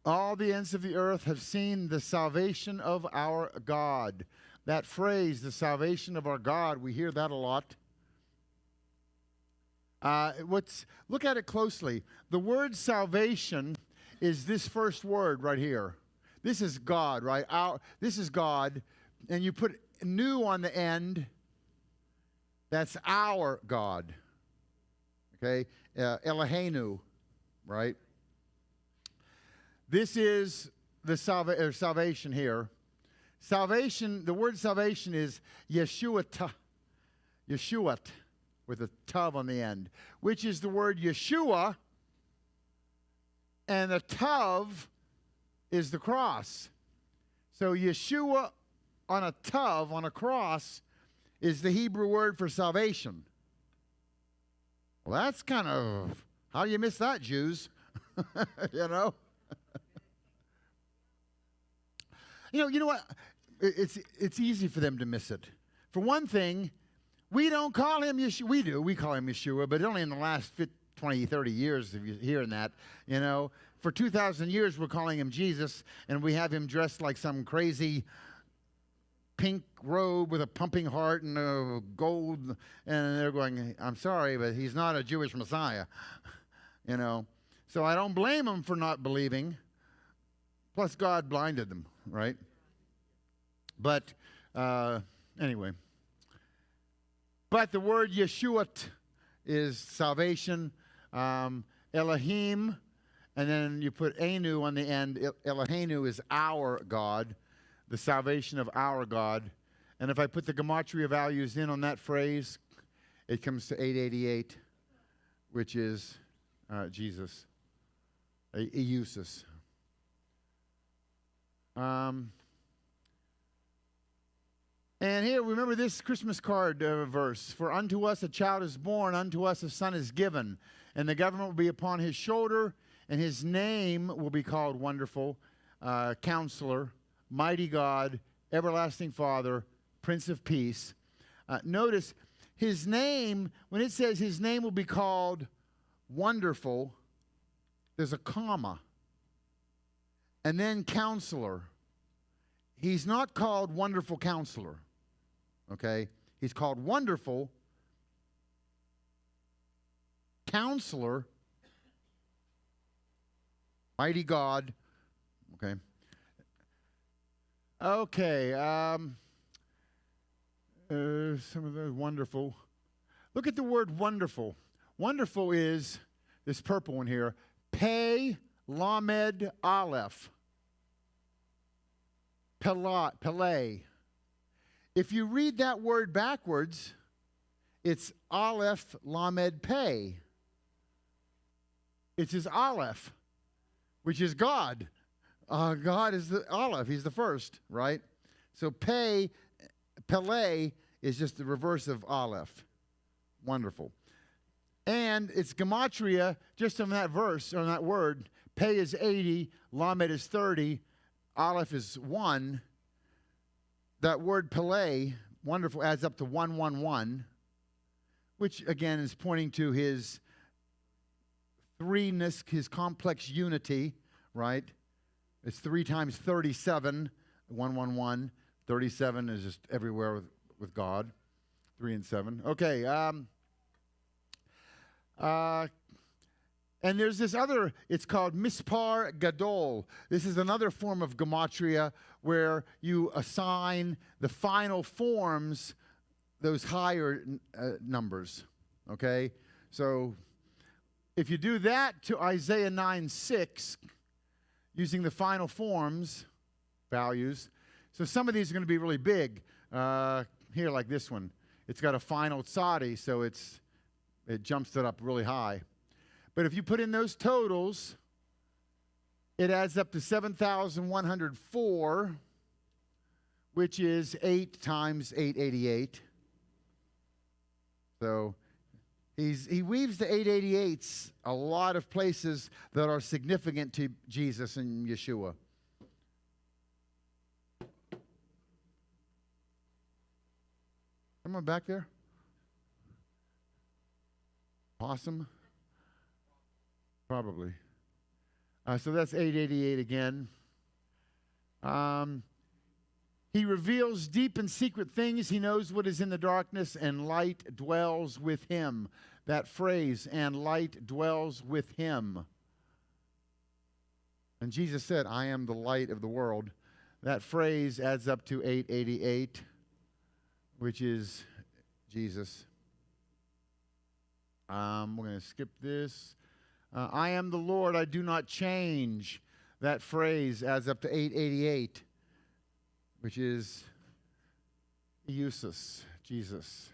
All the ends of the earth have seen the salvation of our God. That phrase, the salvation of our God, we hear that a lot. Look at it closely. The word salvation is this first word right here. This is God, right? This is God. And you put new on the end. That's our God. Okay? Eloheinu, right? This is the salvation here. Salvation, the word salvation is Yeshuat, with a tav on the end, which is the word Yeshua, and the tav is the cross. So Yeshua on a tav, on a cross, is the Hebrew word for salvation. Well, that's kind of, how do you miss that, Jews? You know? You know what? It's easy for them to miss it. For one thing, we don't call him Yeshua. We do. We call him Yeshua, but only in the last 20, 30 years of you hearing that. You know, for 2,000 years, we're calling him Jesus, and we have him dressed like some crazy pink robe with a pumping heart and a gold. And they're going, I'm sorry, but he's not a Jewish Messiah. You know, so I don't blame them for not believing. Plus, God blinded them, right? But anyway. But the word Yeshuat is salvation. Elohim, and then you put Anu on the end. Eloheinu is our God, the salvation of our God. And if I put the gematria values in on that phrase, it comes to 888, which is Jesus, Eusus. And here, remember this Christmas card verse. For unto us a child is born, unto us a son is given, and the government will be upon his shoulder, and his name will be called Wonderful, Counselor, Mighty God, Everlasting Father, Prince of Peace. Notice his name, when it says his name will be called Wonderful, there's a comma. And then Counselor. He's not called Wonderful Counselor. Okay? He's called Wonderful Counselor, Mighty God. Okay. Okay. Some of the wonderful. Look at the word wonderful. Wonderful is this purple one here. Pei Lamed Aleph. Pele. If you read that word backwards, it's Aleph Lamed Pei. It's his Aleph, which is God. God is the Aleph. He's the first, right? So Pele is just the reverse of Aleph. Wonderful. And it's gematria just on that verse, on that word. Pei is 80, Lamed is 30, Aleph is 1. That word Pele, wonderful, adds up to 111, which again is pointing to his threeness, his complex unity, right? It's 3 times 37, 111. 37 is just everywhere with God. 3 and 7. Okay. And there's this other, it's called Mispar Gadol. This is another form of gematria where you assign the final forms those higher numbers, okay? So if you do that to Isaiah 9:6, using the final forms, values, so some of these are going to be really big. Here, like this one. It's got a final tzadi, so it jumps it up really high. But if you put in those totals, it adds up to 7,104, which is 8 times 888. So he weaves the 888s a lot of places that are significant to Jesus and Yeshua. Someone back there? Possum? Probably. So that's 888 again. He reveals deep and secret things. He knows what is in the darkness, and light dwells with him. That phrase, and light dwells with him. And Jesus said, I am the light of the world. That phrase adds up to 888, which is Jesus. We're going to skip this. I am the Lord, I do not change. That phrase adds up to 888, which is Jesus.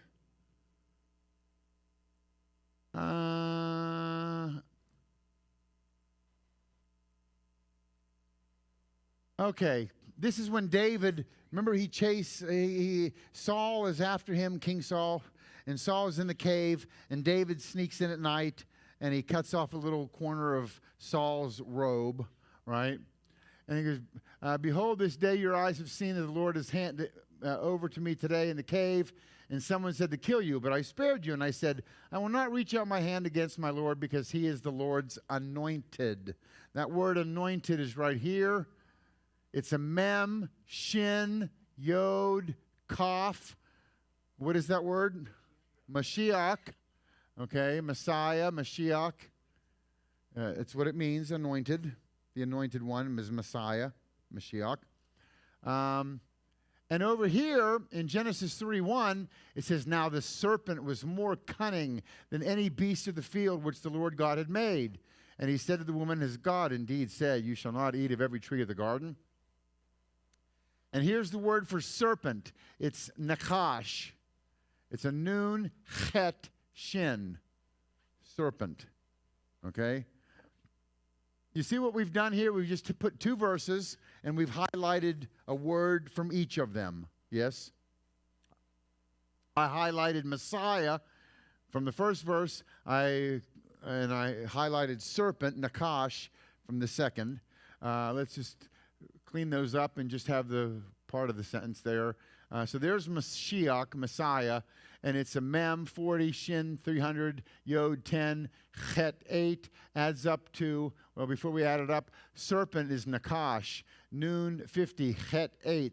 Okay, this is when David, remember Saul is after him, King Saul, and Saul is in the cave, and David sneaks in at night, and he cuts off a little corner of Saul's robe, right? And he goes, behold, this day your eyes have seen that the Lord has handed over to me today in the cave. And someone said to kill you, but I spared you. And I said, I will not reach out my hand against my Lord because he is the Lord's anointed. That word anointed is right here. It's a mem, shin, yod, kaf. What is that word? Mashiach. Okay, Messiah, Mashiach. It's what it means, anointed. The anointed one is Messiah, Mashiach. And over here in Genesis 3:1, it says, now the serpent was more cunning than any beast of the field which the Lord God had made. And he said to the woman, as God indeed said, you shall not eat of every tree of the garden. And here's the word for serpent. It's nakash. It's a nun, chet, shin. Serpent. Okay? You see what we've done here? We've just put 2 verses, and we've highlighted a word from each of them. Yes? I highlighted Messiah from the first verse, and I highlighted serpent, nakash, from the second. Let's just clean those up and just have the part of the sentence there. So there's Mashiach, Messiah, and it's a mem 40, shin 300, yod 10, chet 8, adds up to, well, before we add it up, serpent is nakash, noon 50, chet 8,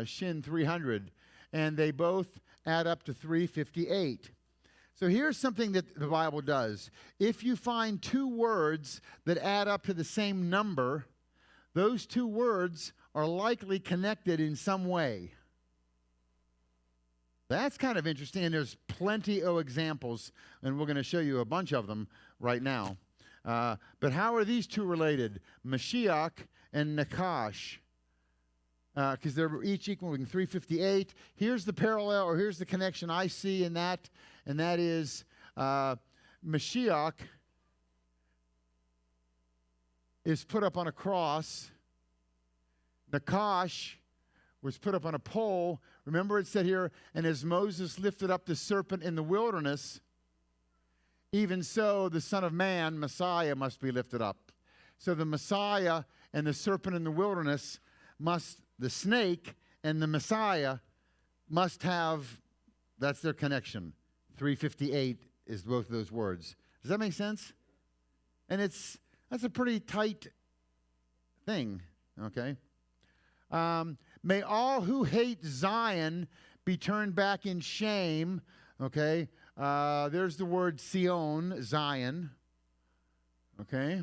shin 300, and they both add up to 358. So here's something that the Bible does. If you find 2 words that add up to the same number, those 2 words are likely connected in some way. That's kind of interesting, and there's plenty of examples, and we're going to show you a bunch of them right now. But how are these 2 related? Mashiach and Nakash. Because they're each equaling 358. Here's the parallel, or here's the connection I see in that, and that is Mashiach is put up on a cross. Nakash was put up on a pole. Remember it said here, and as Moses lifted up the serpent in the wilderness, even so the Son of Man, Messiah, must be lifted up. So the Messiah and the serpent in the wilderness the snake and the Messiah must have, that's their connection. 358 is both of those words. Does that make sense? And that's a pretty tight thing, okay? May all who hate Zion be turned back in shame. Okay, there's the word Sion, Zion. Okay?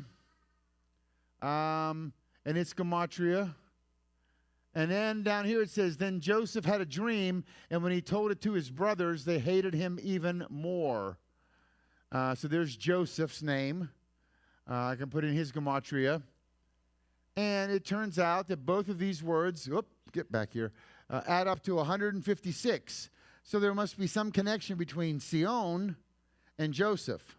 And it's gematria. And then down here it says, then Joseph had a dream, and when he told it to his brothers, they hated him even more. So there's Joseph's name. I can put in his gematria. And it turns out that both of these words, get back here, add up to 156. So there must be some connection between Sion and Joseph.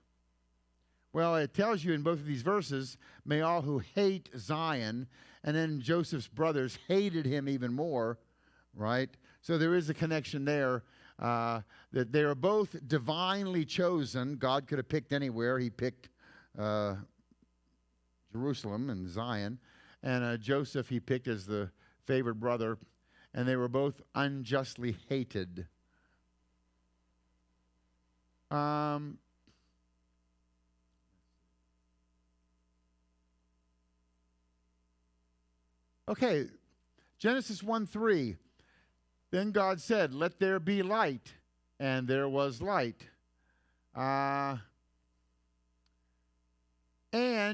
Well, it tells you in both of these verses, may all who hate Zion, and then Joseph's brothers hated him even more, right? So there is a connection there, that they are both divinely chosen. God could have picked anywhere. He picked Jerusalem and Zion. And Joseph he picked as the favored brother. And they were both unjustly hated. Okay, Genesis 1:3. Then God said, let there be light, and there was light. And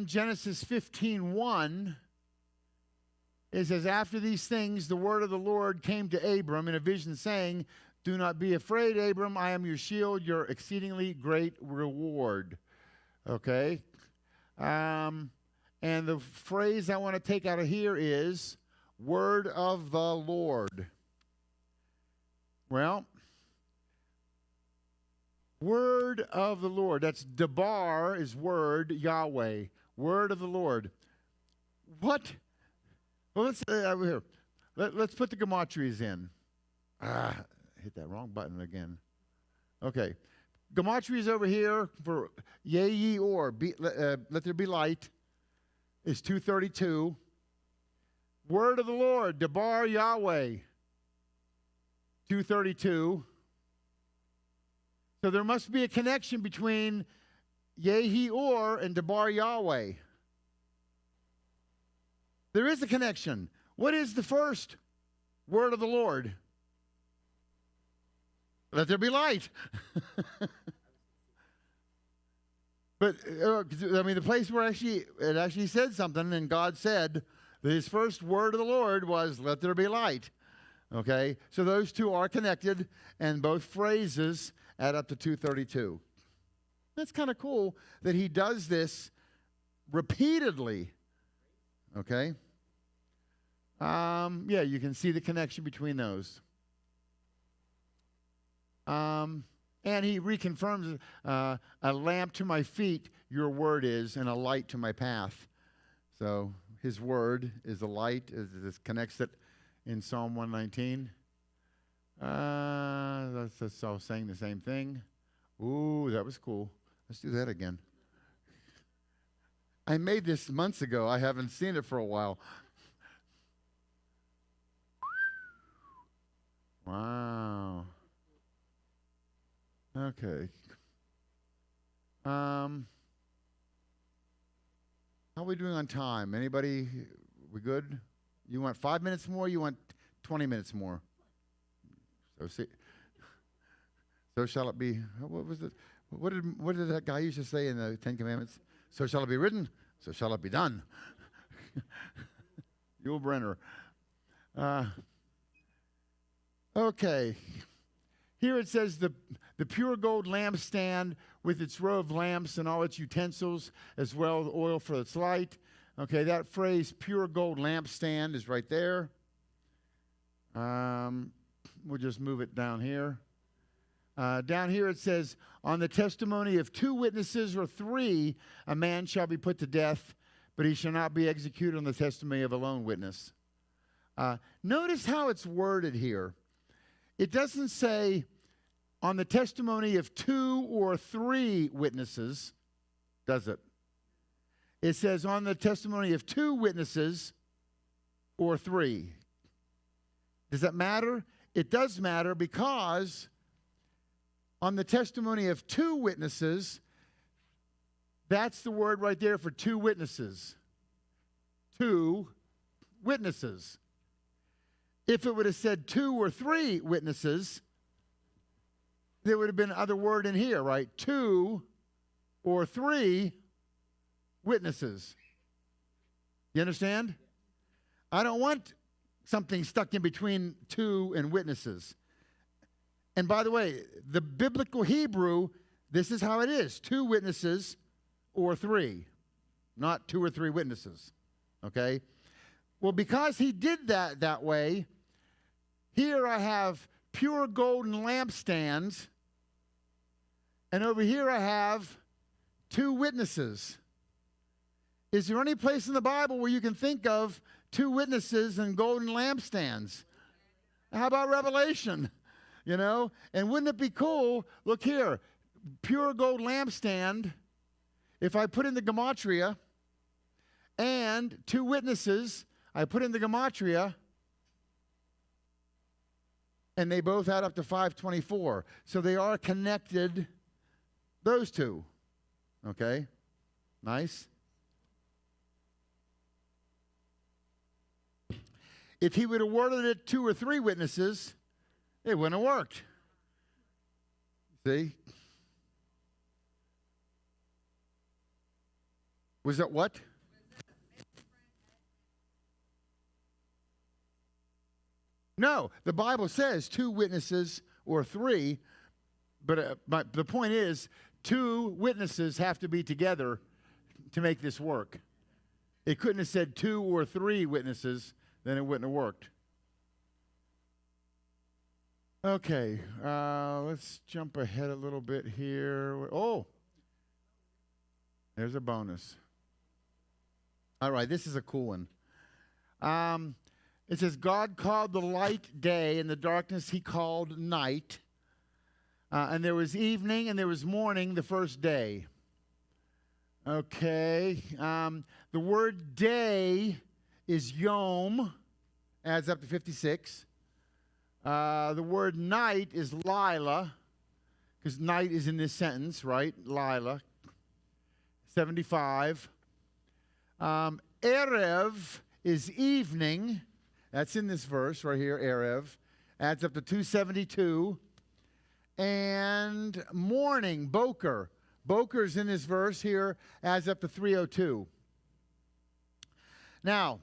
Genesis 15:1, it says, after these things, the word of the Lord came to Abram in a vision, saying, do not be afraid, Abram, I am your shield, your exceedingly great reward. Okay? And the phrase I want to take out of here is, word of the Lord. Well, word of the Lord. That's Debar is word, Yahweh. Word of the Lord. What? Well, let's here. Let's put the gematrias in. Hit that wrong button again. Okay. Gematrias over here for Yea or let there be light is 232. Word of the Lord, Debar Yahweh, 232. So there must be a connection between Yehi or and Debar Yahweh. There is a connection. What is the first word of the Lord? Let there be light. But, the place where it actually said something, and God said that his first word of the Lord was, let there be light. Okay? So those two are connected, and both phrases add up to 232. That's kind of cool that he does this repeatedly. Okay? Yeah, you can see the connection between those. And he reconfirms, a lamp to my feet, your word is, and a light to my path. So his word is a light. This connects it in Psalm 119. That's all saying the same thing. Ooh, that was cool. Let's do that again. I made this months ago. I haven't seen it for a while. Wow. Okay. How are we doing on time? Anybody? We good? You want 5 minutes more? You want 20 minutes more? So shall it be. What was it? What did that guy used to say in the Ten Commandments? So shall it be written. So shall it be done. Yul Brenner. Okay. Here it says the pure gold lampstand with its row of lamps and all its utensils, as well as oil for its light. Okay, that phrase, pure gold lampstand, is right there. We'll just move it down here. Down here it says, on the testimony of 2 witnesses or 3, a man shall be put to death, but he shall not be executed on the testimony of a lone witness. Notice how it's worded here. It doesn't say on the testimony of 2 or 3 witnesses, does it? It says on the testimony of 2 witnesses or 3. Does that matter? It does matter because on the testimony of 2 witnesses, that's the word right there for 2 witnesses. 2 witnesses. If it would have said 2 or 3 witnesses, there would have been other word in here, right? 2 or 3 witnesses. You understand? I don't want something stuck in between two and witnesses. And by the way, the biblical Hebrew, this is how it is. 2 witnesses or 3, not 2 or 3 witnesses. Okay? Well, because he did that way, here I have pure golden lampstands, and over here I have 2 witnesses. Is there any place in the Bible where you can think of 2 witnesses and golden lampstands? How about Revelation? You know? And wouldn't it be cool? Look here. Pure gold lampstand. If I put in the gematria and 2 witnesses, I put in the gematria, and they both add up to 524. So they are connected, those 2. Okay? Nice. If he would have worded it 2 or 3 witnesses, it wouldn't have worked. See? Was that what? No, the Bible says 2 witnesses or 3, but the point is 2 witnesses have to be together to make this work. It couldn't have said 2 or 3 witnesses, then it wouldn't have worked. Okay, let's jump ahead a little bit here. Oh, there's a bonus. All right, this is a cool one. It says, God called the light day, and the darkness he called night. And there was evening and there was morning the first day. Okay. The word day is yom, adds up to 56. The word night is Lila, because night is in this sentence, right? Lila, 75. Erev is evening. That's in this verse right here, Erev. Adds up to 272. And morning, Boker. Boker's in this verse here, adds up to 302. Now,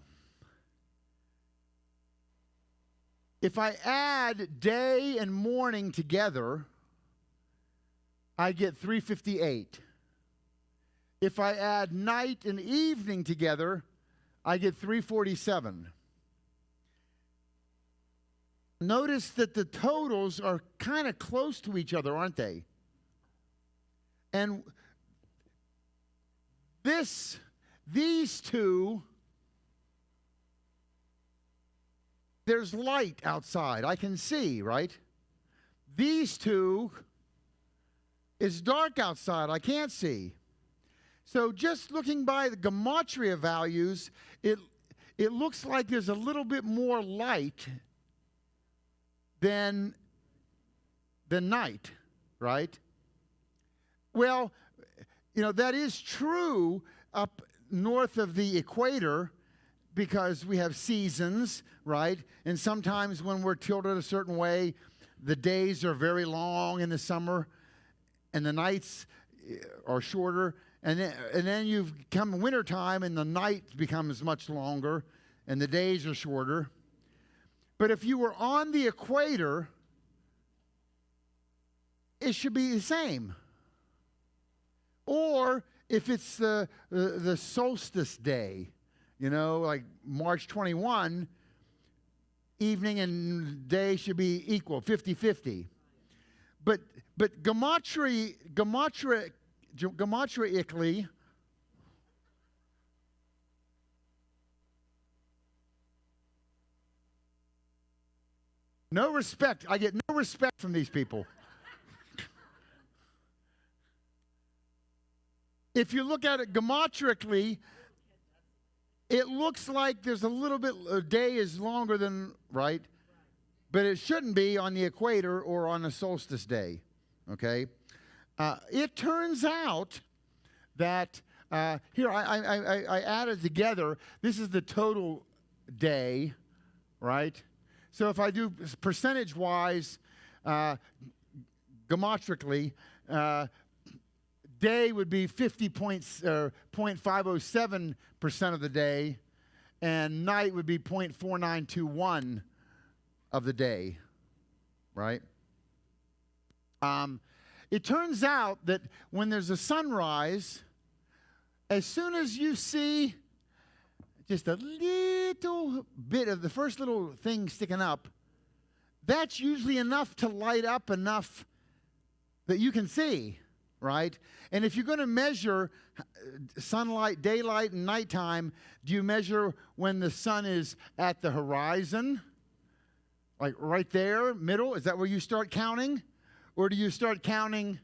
if I add day and morning together, I get 358. If I add night and evening together, I get 347. Notice that the totals are kind of close to each other, aren't they? And these 2, there's light outside. I can see, right? These 2, it's dark outside. I can't see. So just looking by the gematria values, it looks like there's a little bit more light than night, right? Well, you know, that is true up north of the equator because we have seasons, right? And sometimes when we're tilted a certain way, the days are very long in the summer and the nights are shorter. And then you've come wintertime and the night becomes much longer and the days are shorter. But if you were on the equator, it should be the same. Or if it's the solstice day, you know, like March 21, evening and day should be equal, 50-50. But gematrically, no respect. I get no respect from these people. If you look at it gematrically, it looks like there's a little bit, a day is longer than, right? But it shouldn't be on the equator or on a solstice day, okay? It turns out that, here, I added together, this is the total day, right? So if I do percentage-wise, gematrically, day would be 0.507% of the day, and night would be 0.4921 of the day, right? It turns out that when there's a sunrise, as soon as you see just a little bit of the first little thing sticking up, that's usually enough to light up enough that you can see, right? And if you're going to measure sunlight, daylight, and nighttime, do you measure when the sun is at the horizon? Like right there, middle? Is that where you start counting? Or do you start counting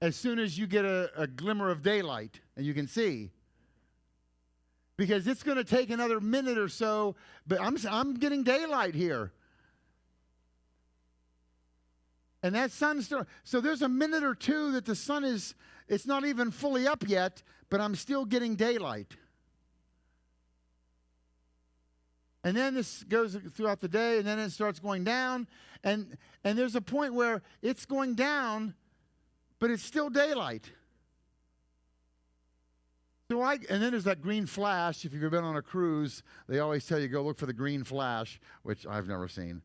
as soon as you get a glimmer of daylight and you can see? Because it's going to take another minute or so, but I'm getting daylight here. And that sun's still, so there's a minute or two that the sun it's not even fully up yet, but I'm still getting daylight. And then this goes throughout the day, and then it starts going down. And there's a point where it's going down, but it's still daylight. And then there's that green flash. If you've ever been on a cruise, they always tell you go look for the green flash, which I've never seen.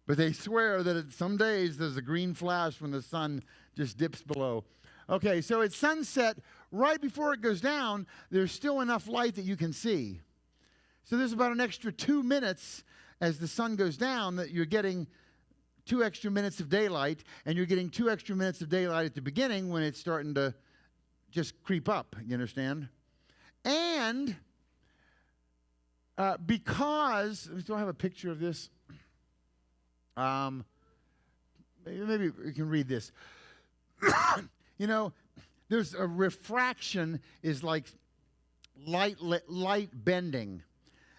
But they swear that some days there's a green flash when the sun just dips below. Okay, so at sunset, right before it goes down, there's still enough light that you can see. So there's about an extra 2 minutes as the sun goes down that you're getting 2 extra minutes of daylight, and you're getting 2 extra minutes of daylight at the beginning when it's starting to just creep up, you understand? And because, do I have a picture of this? Maybe you can read this. You know, there's a refraction is like light bending.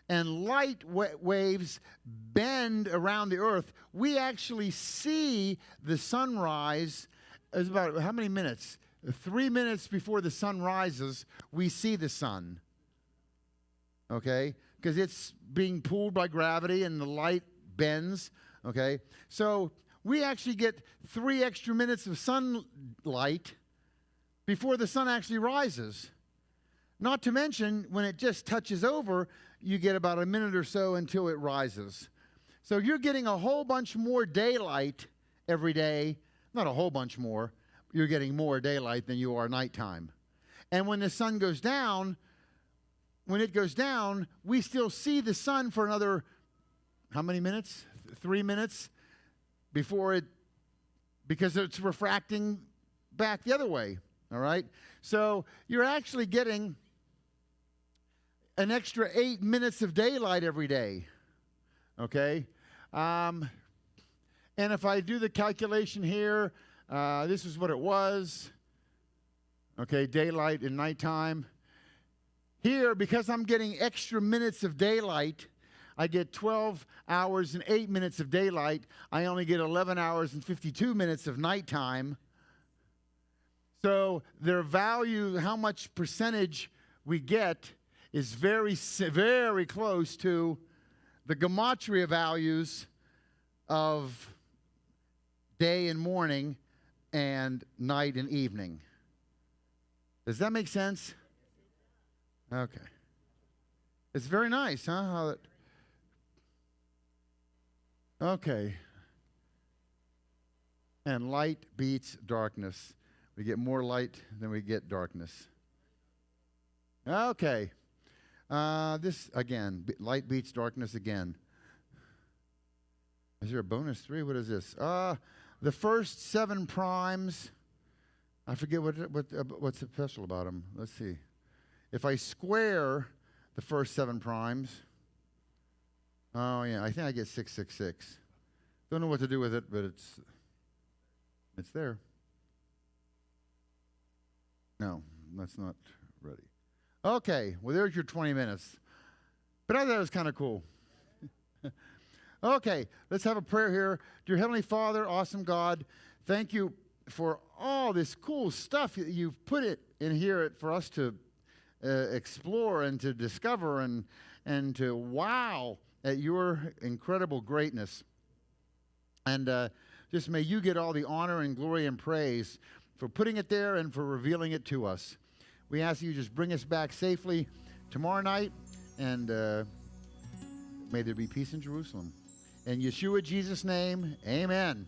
And light waves bend around the earth. We actually see the sunrise. It's about how many minutes? 3 minutes before the sun rises, we see the sun. Okay? Because it's being pulled by gravity and the light bends. Okay? So we actually get 3 extra minutes of sunlight before the sun actually rises. Not to mention, when it just touches over, you get about a minute or so until it rises. So you're getting a whole bunch more daylight every day. Not a whole bunch more. You're getting more daylight than you are nighttime. And when the sun goes down, we still see the sun for another, how many minutes? 3 minutes before because it's refracting back the other way. All right? So you're actually getting an extra 8 minutes of daylight every day. Okay? And if I do the calculation here, this is what it was. Okay, daylight and nighttime. Here, because I'm getting extra minutes of daylight, I get 12 hours and 8 minutes of daylight. I only get 11 hours and 52 minutes of nighttime. So their value, how much percentage we get, is very, very close to the gematria values of day and morning and night and evening. Does that make sense? Okay. It's very nice, huh? Okay. And light beats darkness. We get more light than we get darkness. Okay. This, again, light beats darkness again. Is there a bonus 3? What is this? The first 7 primes. I forget what's special about them. Let's see. If I square the first 7 primes. Oh, yeah, I think I get 666. Don't know what to do with it, but it's there. No, that's not ready. Okay, well, there's your 20 minutes. But I thought it was kind of cool. Okay, let's have a prayer here. Dear Heavenly Father, awesome God, thank you for all this cool stuff you've put it in here for us to explore and to discover and to wow at your incredible greatness. And Just may you get all the honor and glory and praise for putting it there and for revealing it to us. We ask you just bring us back safely tomorrow night, and may there be peace in Jerusalem. In Yeshua Jesus' name, amen.